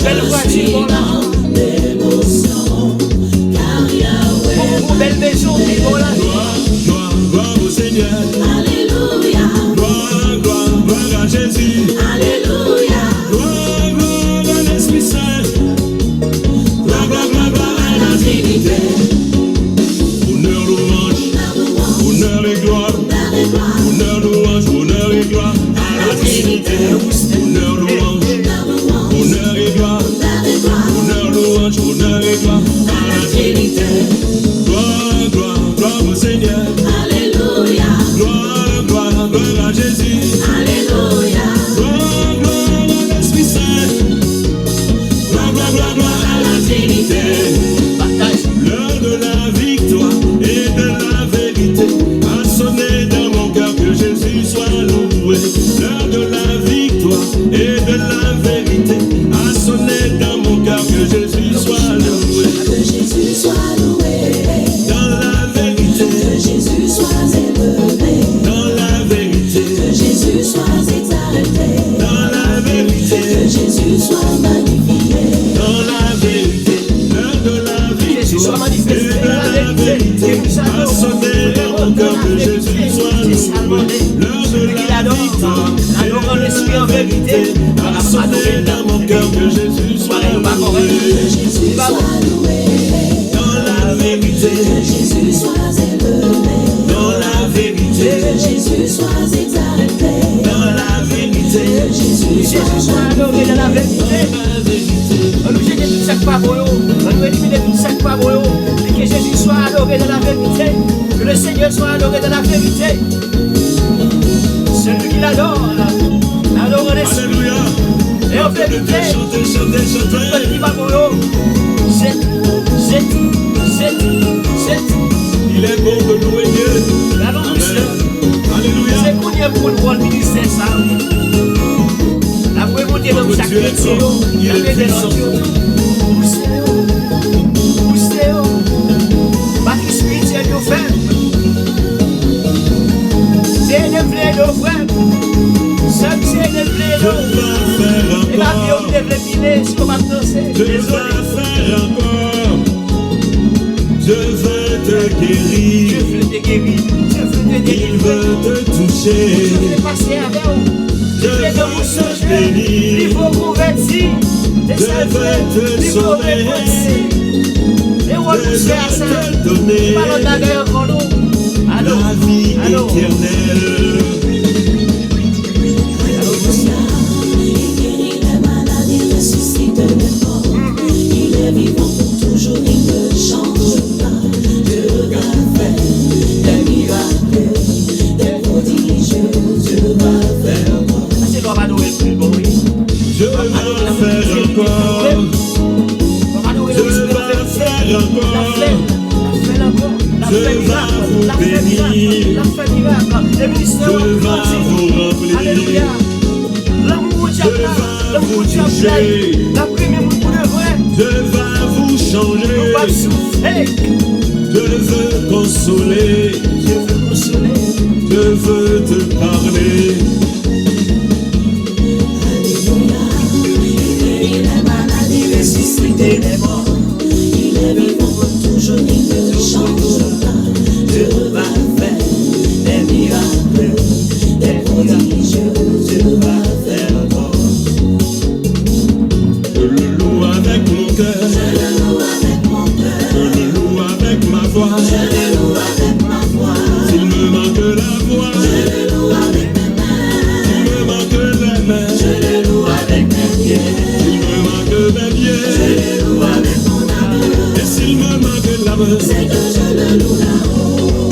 Belle voiture pour l'argent. Pour belle maison pour l'argent. Gloire au Seigneur. Alléluia. Gloire à Jésus. Alléluia. Gloire à l'Esprit Saint. Gloire à la Trinité. Honneur, louange, honneur et gloire. Honneur, louange, honneur et gloire à la Trinité. Honneur, louange, honneur et gloire. Honneur, louange, honneur et gloire à la Trinité. Gloire au Seigneur. Alléluia. Gloire à Jésus. Alléluia. Gloire à l'Esprit Saint. Gloire à la Trinité. L'heure de la victoire et de la vérité a sonné dans mon cœur, que Jésus soit loué. L'heure de la victoire et de la vérité a sonné dans mon cœur, que Jésus soit loué. Que Jésus soit loué. Dans la vérité, Que Jésus soit élevé. dans la vérité, Que Jésus soit exalté. dans la vérité, Que Jésus soit magnifié. dans la vérité. L'heure de la Jésus soit victoire manifesté et de dans la la vérité. vérité a sonné dans mon cœur, que Jésus soit loué. L'heure de Celui qui la l'adore, victoire adore en esprit en vérité. a sonné dans mon cœur, que Jésus soit Pareil, pas loué. correct. Que Jésus Pas bon. soit loué. Dans la vérité, Que Jésus soit élevé. dans la vérité, Que Jésus soit exalté. dans la vérité, Que Jésus Jésus soit soit adoré dans la vérité. dans la vérité. On nous jette tout ça pas pour eux. On nous élimine tout ça pas pour eux. Et que Jésus soit adoré dans la vérité. Que le Seigneur soit adoré dans la vérité. Celui qui l'adore, l'adore en esprit Alléluia. et en Dieu, vérité. chantez, chantez, chantez. Tout qui va pour eux. C'est. Il est bon de louer Dieu. La langue du Seigneur. Alléluia. C'est qu'on y a pour le rôle ministère ça. La pouvez monter dans chaque Dieu est métier. grand, il est puissant. Poussez-vous. Pas qui spirituel de frère. C'est un blé de frère. Seul c'est un blé Je vais et la vie faire on encore. devrait filer ce qu'on va danser. Je vais Désolé. faire encore. Je veux te Je guérir. veux te guérir. Je veux te Il délivrer. veut te Je toucher. vais passer avec vous. Je Je vais veux vous te changer. bénir. Il faut convertir. Je vais te sauver. Et on va Je pousser à ça. vais te donner Parlons d'ailleurs encore nous. Allô. la vie Allô. éternelle. Il guérit les maladies, ressuscite les morts. Il est vivant pour toujours, il ne change pas. Dieu va faire des miracles, des prodiges. Dieu va faire encore. C'est l'homme à Noël plus bon, oui. Je vais faire encore. L'homme à Noël Je plus bon. vais faire encore. La fait encore. La Je fait vais miracle. vous La fait miracle. bénir. La fait miracle. Les ministères Je vont vais grandir. vous remplir. Alléluia. L'amour du Je diable, vais l'amour vous du diable, toucher. la première pour de vrai. Je vais vous On va changer. souffler. Je veux consoler. Je veux consoler. Je veux te parler. Alléluia. Il guérit les maladies, ressuscite les morts. Il est vivant pour toujours, il ne change pas. Dieu va faire des miracles, des prodiges. Dieu va faire encore. Je le loue avec mon cœur. Je le loue avec mon cœur. Je le loue avec ma voix. Je le loue avec ma voix. S'il me manque la voix, Je le loue avec mes mains. s'il me manque les mains, Je le loue avec mes pieds. s'il me manque mes Je pieds, le loue avec mon amour. et s'il me manque l'âme, C'est que je le loue là-haut.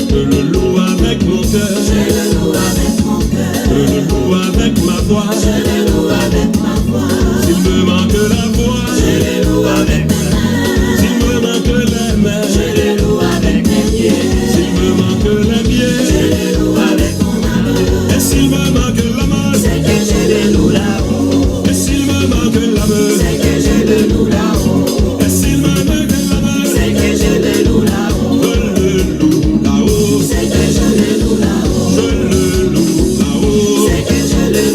je le loue avec mon cœur. Je le loue avec mon cœur. Je le loue avec ma voix. Je le loue avec ma voix. S'il me manque la voix, Je le loue avec mes mains. s'il me manque les mains, Je le loue avec mes pieds. s'il me manque les Je pieds, le loue avec mon amour. et s'il me manque l'âme, C'est que je le loue là-haut. et s'il me manque l'âme, C'est que je le loue là-haut. et s'il me manque l'âme, C'est que je le loue là-haut. je le loue là-haut, C'est que je le loue là-haut. je le loue là-haut, C'est que je le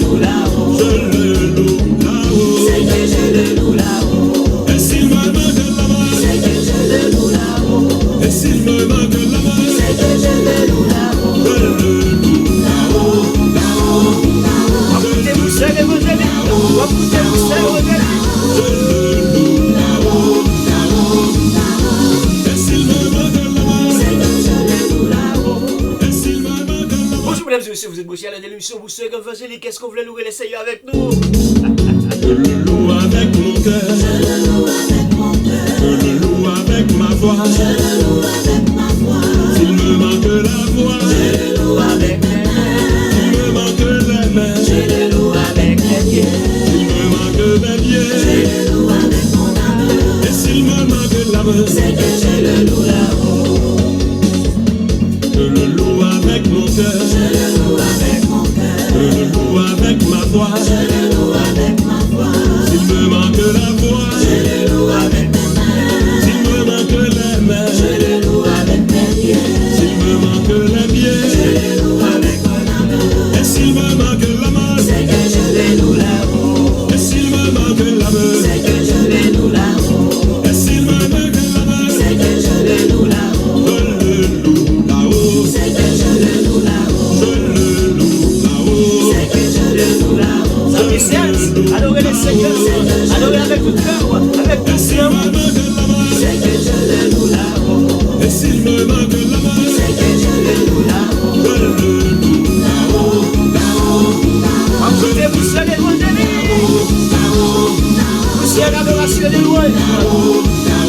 vous êtes branchés à l'émission Booster Évangélique. Qu'est-ce qu'on voulait louer le Seigneur avec nous? Je le loue avec mon cœur. Je le loue avec ma voix. S'il me manque la voix, Je le loue avec mes mains. s'il me manque les mains, Je le loue avec mes pieds. s'il me manque les pieds, Je le loue avec mon âme. et s'il me manque l'âme, C'est que je le loue là-haut. je le loue avec mon cœur. Je le loue avec mon cœur. Je le loue avec ma voix. Je le loue avec ma voix. S'il me manque la voix, Je le loue avec mes mains. s'il me manque les mains, Je le loue avec mes pieds. s'il me manque les Je pieds, le loue avec mon âme. et s'il me manque l'âme, C'est que je le loue là-haut. et s'il me manque l'âme, C'est que je le loue là-haut. et s'il me manque l'âme, C'est que je le loue là-haut. je le loue là-haut, C'est que je le loue là-haut. je le loue là-haut, C'est que je le loue là-haut. Ça fait sens. Adorez le Seigneur. Adorez avec tout cœur, avec et tout s'il cœur. me manque l'âme, C'est que je le loue là-haut. et s'il me manque l'âme, C'est que je le loue là-haut. je le loue là-haut, Écoutez, vous serez évangélique. Vous serez l'adoration de louange.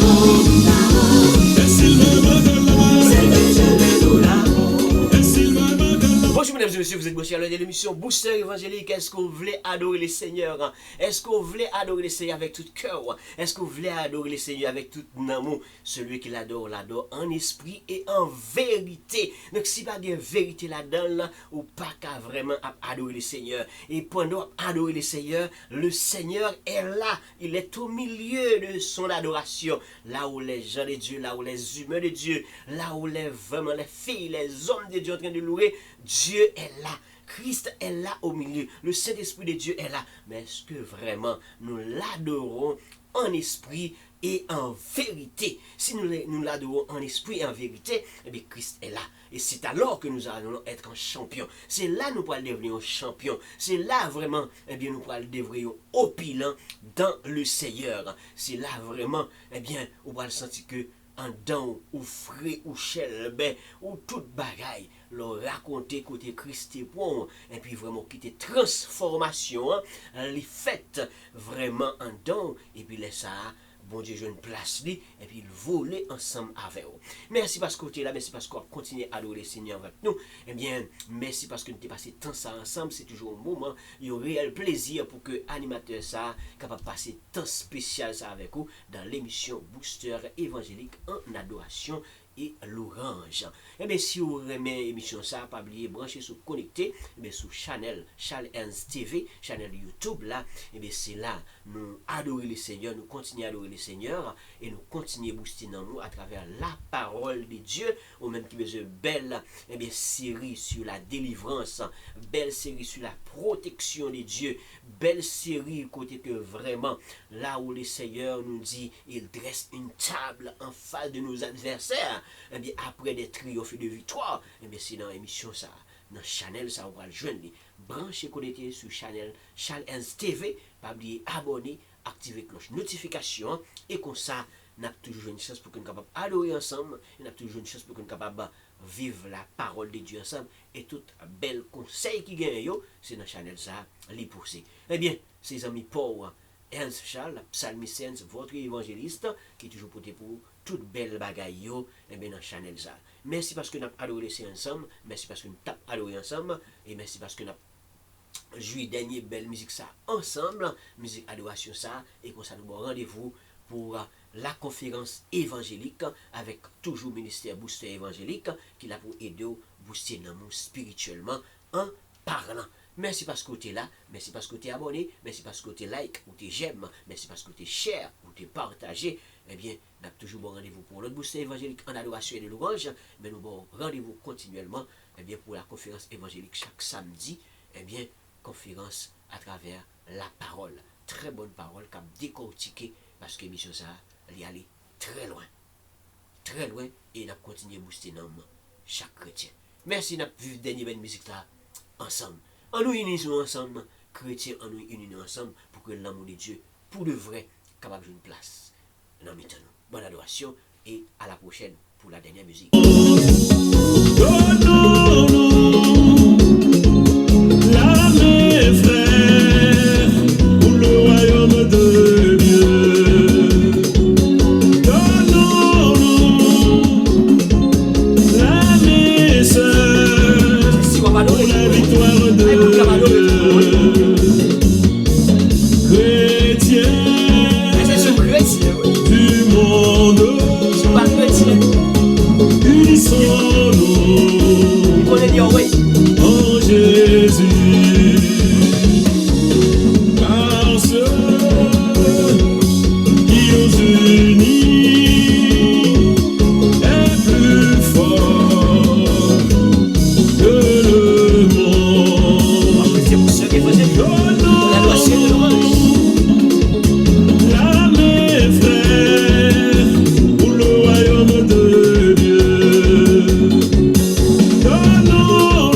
et s'il me manque l'âme, C'est que je le loue là-haut. et s'il me manque l'âme. Bonjour mesdames et messieurs, vous êtes branchés à l'heure de l'émission Booster Évangélique. Est-ce que vous voulez adorer le Seigneur? Est-ce que vous voulez adorer le Seigneur avec tout cœur? Est-ce que vous voulez adorer le Seigneur avec tout amour? Celui qui l'adore en esprit et en vérité. Donc si pas de vérité là-dedans, là, ou pas qu'à vraiment adorer le Seigneur. Et pendant adorer le Seigneur est là. Il est au milieu de son adoration. Là où les gens de Dieu, là où les humains de Dieu, là où vraiment les filles, les hommes de Dieu sont en train de louer, Dieu est là. Christ est là au milieu. Le Saint-Esprit de Dieu est là. Mais est-ce que vraiment nous l'adorons en esprit et en vérité? Si nous l'adorons en esprit et en vérité, eh bien Christ est là. Et c'est alors que nous allons être un champion. C'est là que nous pourrons devenir un champion. C'est là vraiment, eh bien, nous pourrons devenir opulent dans le Seigneur. C'est là vraiment, eh bien, on pourra sentir que en dedans, ou frais, ou chel, ben, ou toute bagaille, leur raconter côté Christ et bon, et puis vraiment quitter transformation, hein, les fêtes vraiment en dedans, et puis laisse ça, bon Dieu, je une place li, et puis voler ensemble avec vous. Merci parce que là, merci parce qu'on continue à adorer le Seigneur avec nous. Eh bien, merci parce que nous avons passé tant ça ensemble, c'est toujours un moment, il y a un réel plaisir pour que l'animateur ça capable de passer temps spécial ça avec vous dans l'émission Booster Évangélique en adoration et l'orange. Et bien si vous aimez l'émission ça, pas oublier brancher sur connecter, et bien sur channel Charles Ernst TV, channel YouTube là, et bien c'est là nous adorer le Seigneur, nous continuer à adorer le Seigneur et nous continuer à booster dans nous à travers la parole de Dieu, ou même qui besoin belle et bien série sur la délivrance, belle série sur la protection de Dieu, belle série côté que vraiment là où le Seigneur nous dit il dresse une table en face de nos adversaires. Et bien après des triomphes et de victoires, et bien c'est dans l'émission ça, dans Channel ça, on va le joindre. Branchez connecté sur Channel Charles Ernst TV, pas oublier abonner, activer cloche notification, et comme ça, nous avons toujours une chance pour que nous soyons capables d'adorer ensemble, et nous avons toujours une chance pour que nous soyons capables de vivre la parole de Dieu ensemble, et tout bel conseil qui gagne, c'est dans Channel ça, les pousser. Eh bien, ces amis pauvres, Ernst Charles, psalmiste, votre évangéliste, qui est toujours porté pour toute belle bagaille, et bien dans Channel ça. Merci parce que nous avons adoré ensemble, merci parce que nous avons adoré ensemble, et merci parce que nous avons joué dernier belle musique ça ensemble, musique adoration ça, et comme ça nous avons rendez-vous pour la conférence évangélique avec toujours ministère Booster Évangélique qui l'a pour aider à booster dans nous spirituellement en parlant. Merci parce que tu es là, merci parce que tu es abonné, merci parce que tu es like ou tu j'aime, merci parce que tu es share ou tu es partagé. Eh bien, nous avons toujours bon rendez-vous pour notre Booster Évangélique en adoration et de louange, mais nous avons rendez-vous continuellement eh bien, pour la conférence évangélique chaque samedi, eh bien, conférence à travers la parole. Très bonne parole, comme décortiquée, parce que l'émission ça, elle est allée très loin, et nous avons continué à booster dans chaque chrétien. Merci, nous avons vu dernière belle musique là, ensemble. En nous unissons ensemble, chrétiens, en nous unissons ensemble, pour que l'amour de Dieu, pour de vrai, capable d'une place. Nous mettons bonne adoration, et à la prochaine pour la dernière musique. Non, non, non. Jésus. Car ceux qui nous unit est plus fort que le monde. C'est pour ceux qui faisaient la loi sur le rouge. Là, mes frères, pour le royaume de Dieu. Donnons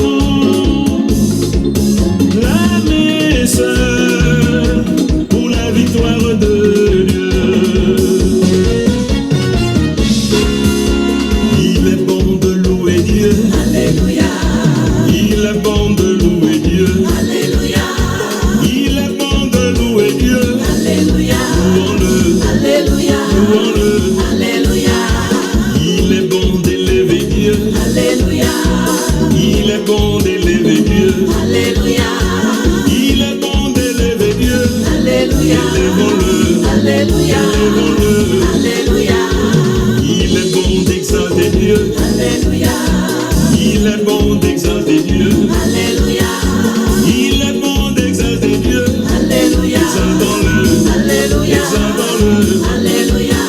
là, mes sœurs, pour la victoire de Dieu. Il est bon de louer Dieu. Alléluia, Il est bon de louer Dieu. Alléluia, Il est bon de louer Dieu. Alléluia, Louons-le, Alléluia, louons-le. Alléluia, Il est bon d'élever Dieu. Alléluia, Il est bon d'élever Dieu. Alléluia, Il est bon d'élever Dieu. Alléluia, Élevons-le, Alléluia, élevons-le. Alléluia, Il est bon d'exalter Dieu. Alléluia, Il est bon d'exalter Dieu. Alléluia, Il est bon d'exalter Dieu. Alléluia, Exaltons-le, Alléluia, exaltons-le. Alléluia,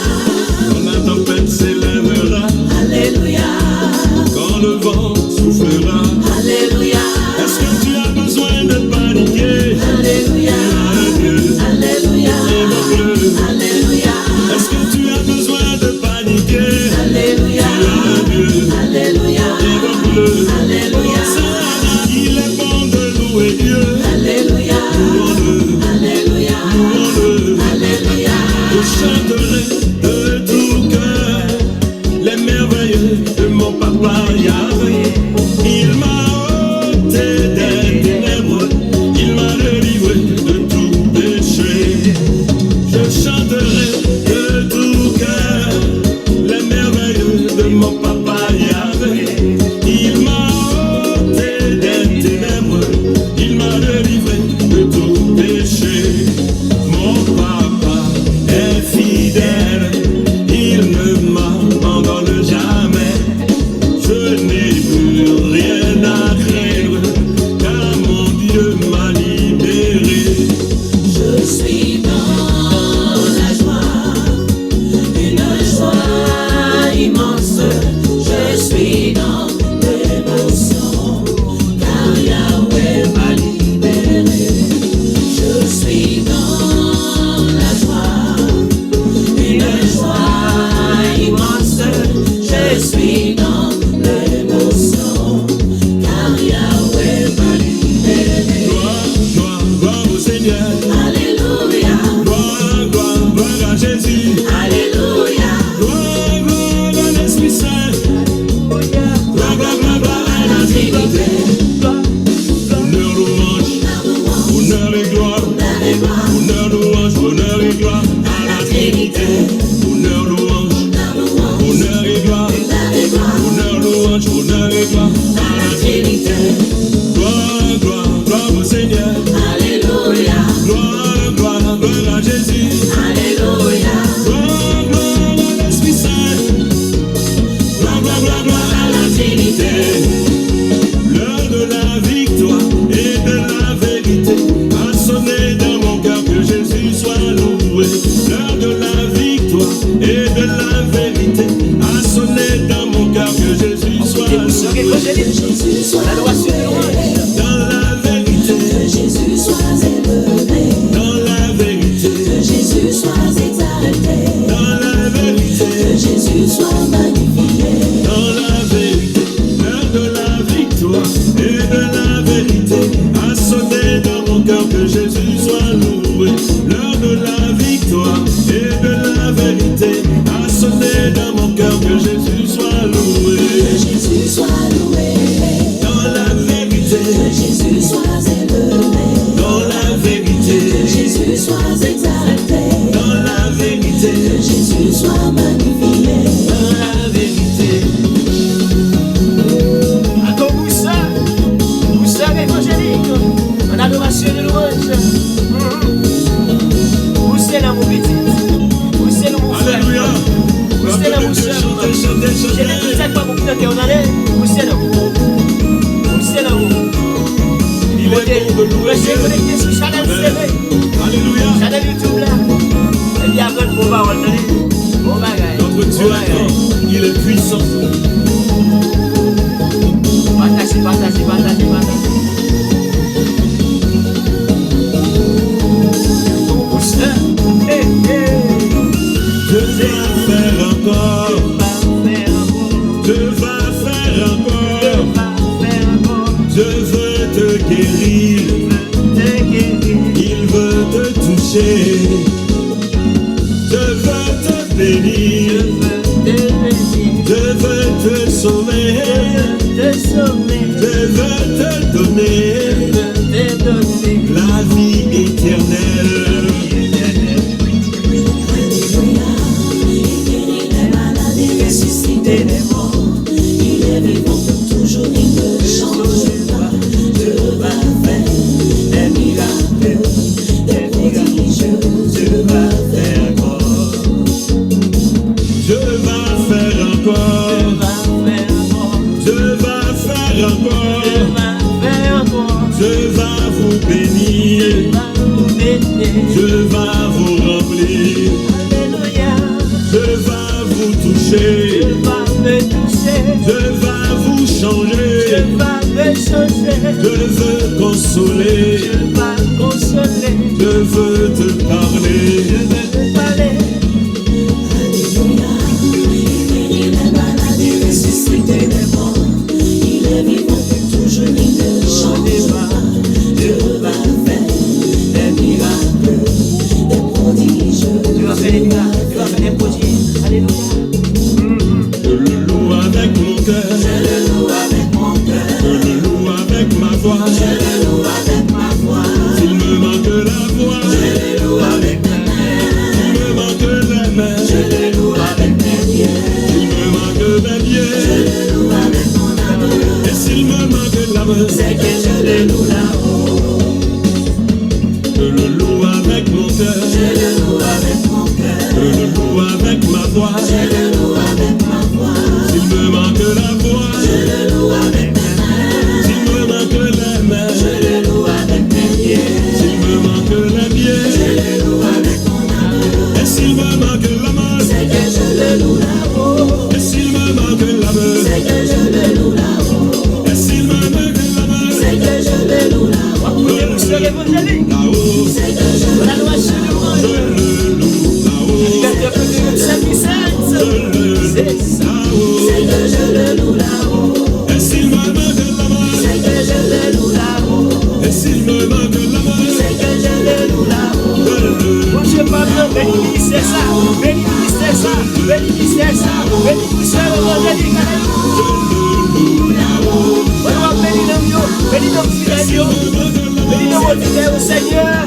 Quand la tempête s'élèvera, Alléluia, quand le vent soufflera, Alléluia, est-ce que tu as besoin de paniquer? Alléluia, Dieu, Alléluia, évoque-le. Alléluia, Est-ce que tu as besoin de paniquer? Alléluia, Dieu, Alléluia, évoque-le. Alléluia, Il est bon de louer Dieu. Alléluia, Louons-le, Alléluia, louons-le. Alléluia, Je chanterai de tout cœur les merveilles de mon papa Yahvé. Il m'a ôté des ténèbres, il m'a délivré de tout péché. Je chanterai de tout cœur les merveilles de mon papa Yahvé. Il m'a ôté des ténèbres, il m'a délivré de tout péché. Mon papa est fidèle, il ne m'abandonne jamais. Je n'ai plus rien à craindre, car mon Dieu m'a libéré. je suis dans la joie, une joie immense, je suis dans l'émotion, car Yahweh m'a libéré. Je suis dans la joie, une joie immense, je suis dans l'émotion, car Yahweh m'a libéré. Gloire, gloire, gloire au Seigneur. Alléluia, Gloire, gloire, gloire à Jésus. Alléluia, Gloire, gloire à l'Esprit Saint. Gloire, gloire, gloire, gloire à la Trinité. Honneur, louange, honneur et gloire. Honneur, louange, honneur et gloire à la Trinité. Honneur, louange, honneur et gloire. Honneur, louange, honneur et gloire à la Trinité. Gloire, gloire, gloire au Seigneur. Alléluia, Gloire, gloire, gloire à Jésus. Alléluia, Gloire, gloire à l'Esprit Saint. Gloire, gloire, gloire, gloire à la Trinité. L'heure de la victoire et de la vérité a sonné dans mon cœur, que Jésus soit loué. L'heure de la victoire et de la vérité a sonné dans mon cœur, que Jésus soit C'est pour ceux qui loué. faisaient Jésus soit la loi sur le rouge. Dans la vérité, que Jésus soit élevé, dans la vérité, que Jésus soit exalté, dans la vérité, que Jésus soit magnifié. dans la vérité. L'heure de la victoire et de la vérité a sonné dans mon cœur, que Jésus soit loué. L'heure de la victoire et de la vérité a sonné dans mon cœur, que Jésus soit loué. Que Jésus soit loué, Dans la vérité, que Jésus soit élevé, dans la vérité, que Jésus soit exalté, dans la vérité, que Jésus soit magnifié. dans la vérité. Attends, Moussa évangélique, en adoration de louange. Moussa dans mon petit, Moussa dans mon frère. Alléluia. Moussa dans mon soeur. J'ai des petits pas beaucoup de temps en année. Moussa dans mon. Moussa dans mon. Il est côté. bon de louer Restez Dieu. connectés sur Chanel TV. Alléluia. Chanel YouTube là. Et puis après, bon parole, bon bagage. Notre Dieu est grand, il est puissant. Partagez, partagez, partagez, partagez. Dieu va faire encore. Dieu va faire encore. Dieu veut te guérir. Il veut te toucher. Dieu veut te bénir. Dieu veut te sauver. Dieu veut te donner la vie éternelle. Ressuscité des morts, il est vivant pour toujours, il ne change pas. Dieu va faire des miracles, des prodiges. Dieu va faire encore. Dieu va faire encore. Dieu va faire encore. Dieu va vous bénir. Dieu va vous remplir. Dieu va vous toucher. Dieu va vous changer. Dieu veut consoler. Dieu veut te parler. Il est ressuscité des morts, il est vivant pour toujours, il ne change pas. Dieu va faire des miracles, des prodiges. Tu vas faire des miracles, tu vas faire des prodiges. Alléluia. Je le loue avec mon cœur. Je le loue avec mon cœur. Je le loue avec ma voix. Je le loue avec ma voix. S'il me manque la voix, Je le loue avec mes mains. s'il me manque les mains, Je le loue avec mes pieds. s'il me manque mes Je pieds, le loue avec mon amour. et s'il me manque l'âme, C'est que je le loue là-haut. je le loue avec mon cœur. Je le loue avec mon cœur. Je le loue avec ma voix. Je le loue avec ma voix. S'il me manque la voix, Je le loue avec mes mains. s'il me manque les mains, Je le loue avec mes pieds. s'il me manque les Je pieds, le loue avec mon amour. et s'il me manque l'âme, C'est que je le loue là-haut. et s'il me manque l'âme, C'est que je le loue là-haut. et s'il me manque l'âme, C'est que je le loue là-haut. Vous serez évangélique. là-haut, C'est que je La loi sur le je monde. le loue là-haut, C'est ça. là-haut, C'est que je le loue là-haut. et s'il me manque l'âme, C'est que je le loue là-haut. et s'il me manque l'âme, C'est que je le loue là-haut. je le Mon Dieu, pardon, bénissez ça. Bénissez ça. Bénissez ça. Bénissez l'évangélique. loue là-haut, On va bénir l'homme, bénir l'homme fidèle, bénir l'homme fidèle au Seigneur.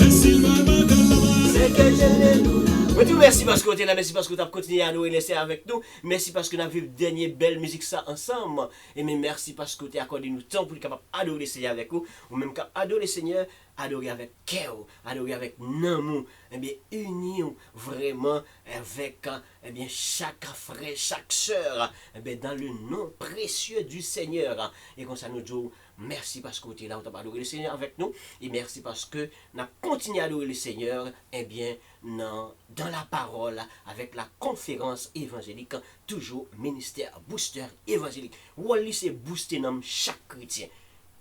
et s'il me manque l'âme, C'est que je le loue là-haut. Mais tout merci parce que vous êtes là, merci parce que vous avez continué à nous laisser avec nous. Merci parce que nous avons vu dernière belle musique ça ensemble. Et mais merci parce que vous avez accordé nous temps pour être capable d'adorer le Seigneur avec vous. Ou même adorer le Seigneur, adorer avec cœur, adorer avec amour. Eh bien, union vraiment avec eh bien, chaque frère, chaque soeur, eh bien, dans le nom précieux du Seigneur. Et comme ça, nous disons merci parce que vous êtes là, vous avez adoré le Seigneur avec nous. Et merci parce que nous continuons à adorer le Seigneur, eh bien, dans la parole, avec la conférence évangélique, toujours ministère booster évangélique. Wally, c'est booster dans chaque chrétien.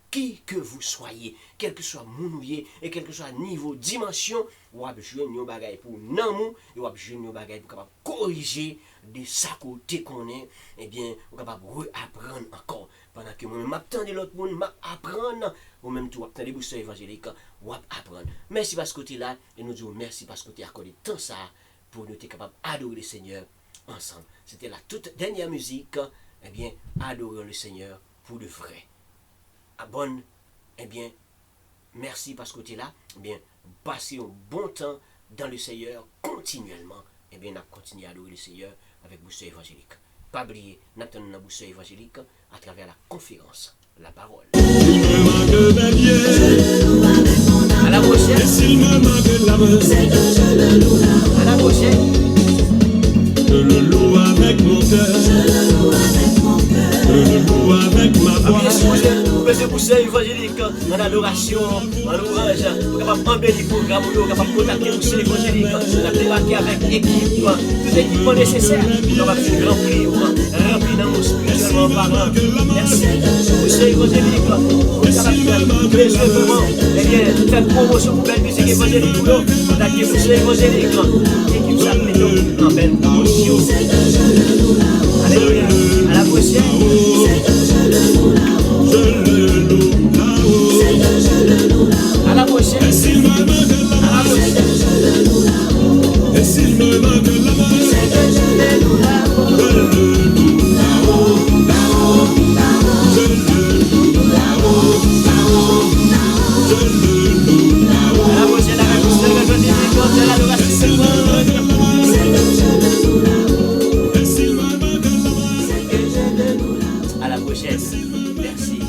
Qui que vous soyez, quel que soit mon et quel que soit niveau, dimension, vous avez joué un bagage pour nous, vous avez joué un bagage pour capable corriger de sa côté qu'on est, eh bien, vous capable réapprendre encore. Pendant que moi-même, m'attendez l'autre monde, m'apprendre, ou même tout, attendez boosters évangéliques, vous apprendre. Merci parce que tu es là, et nous disons merci parce que tu as accordé tant ça pour nous être capable d'adorer le Seigneur ensemble. C'était la toute dernière musique, eh bien, adorer le Seigneur pour de vrai. Abonne, eh bien, merci parce que tu es là, eh bien, passez un bon temps dans le Seigneur continuellement, eh bien, on continue à adorer le Seigneur avec booster évangélique. Pas oublier, nous attendons un booster évangélique à travers la conférence, la parole. s'il me manque mes pieds, À la prochaine, et s'il me manque l'âme, C'est que je le loue là-haut. à la prochaine. je le loue avec mon cœur, Je le loue avec mon cœur. je le loue avec ma voix, Appuyez sur le bousseur évangélique en adoration, en louange, pour capable embellir le programme, pour capable contacter bousseur évangélique, la débarquer avec équipe, tout équipement nécessaire, pour capable faire remplir dans mon spirituellement parlant. Merci, bousseur évangélique, pour capable faire préservement, faire promotion pour belle musique évangélique, pour contacter bousseur évangélique, l'équipe s'appelle en belle promotion. Alléluia, à la prochaine. À la prochaine. À la prochaine. Et s'il me manque la main, à la prochaine. Merci.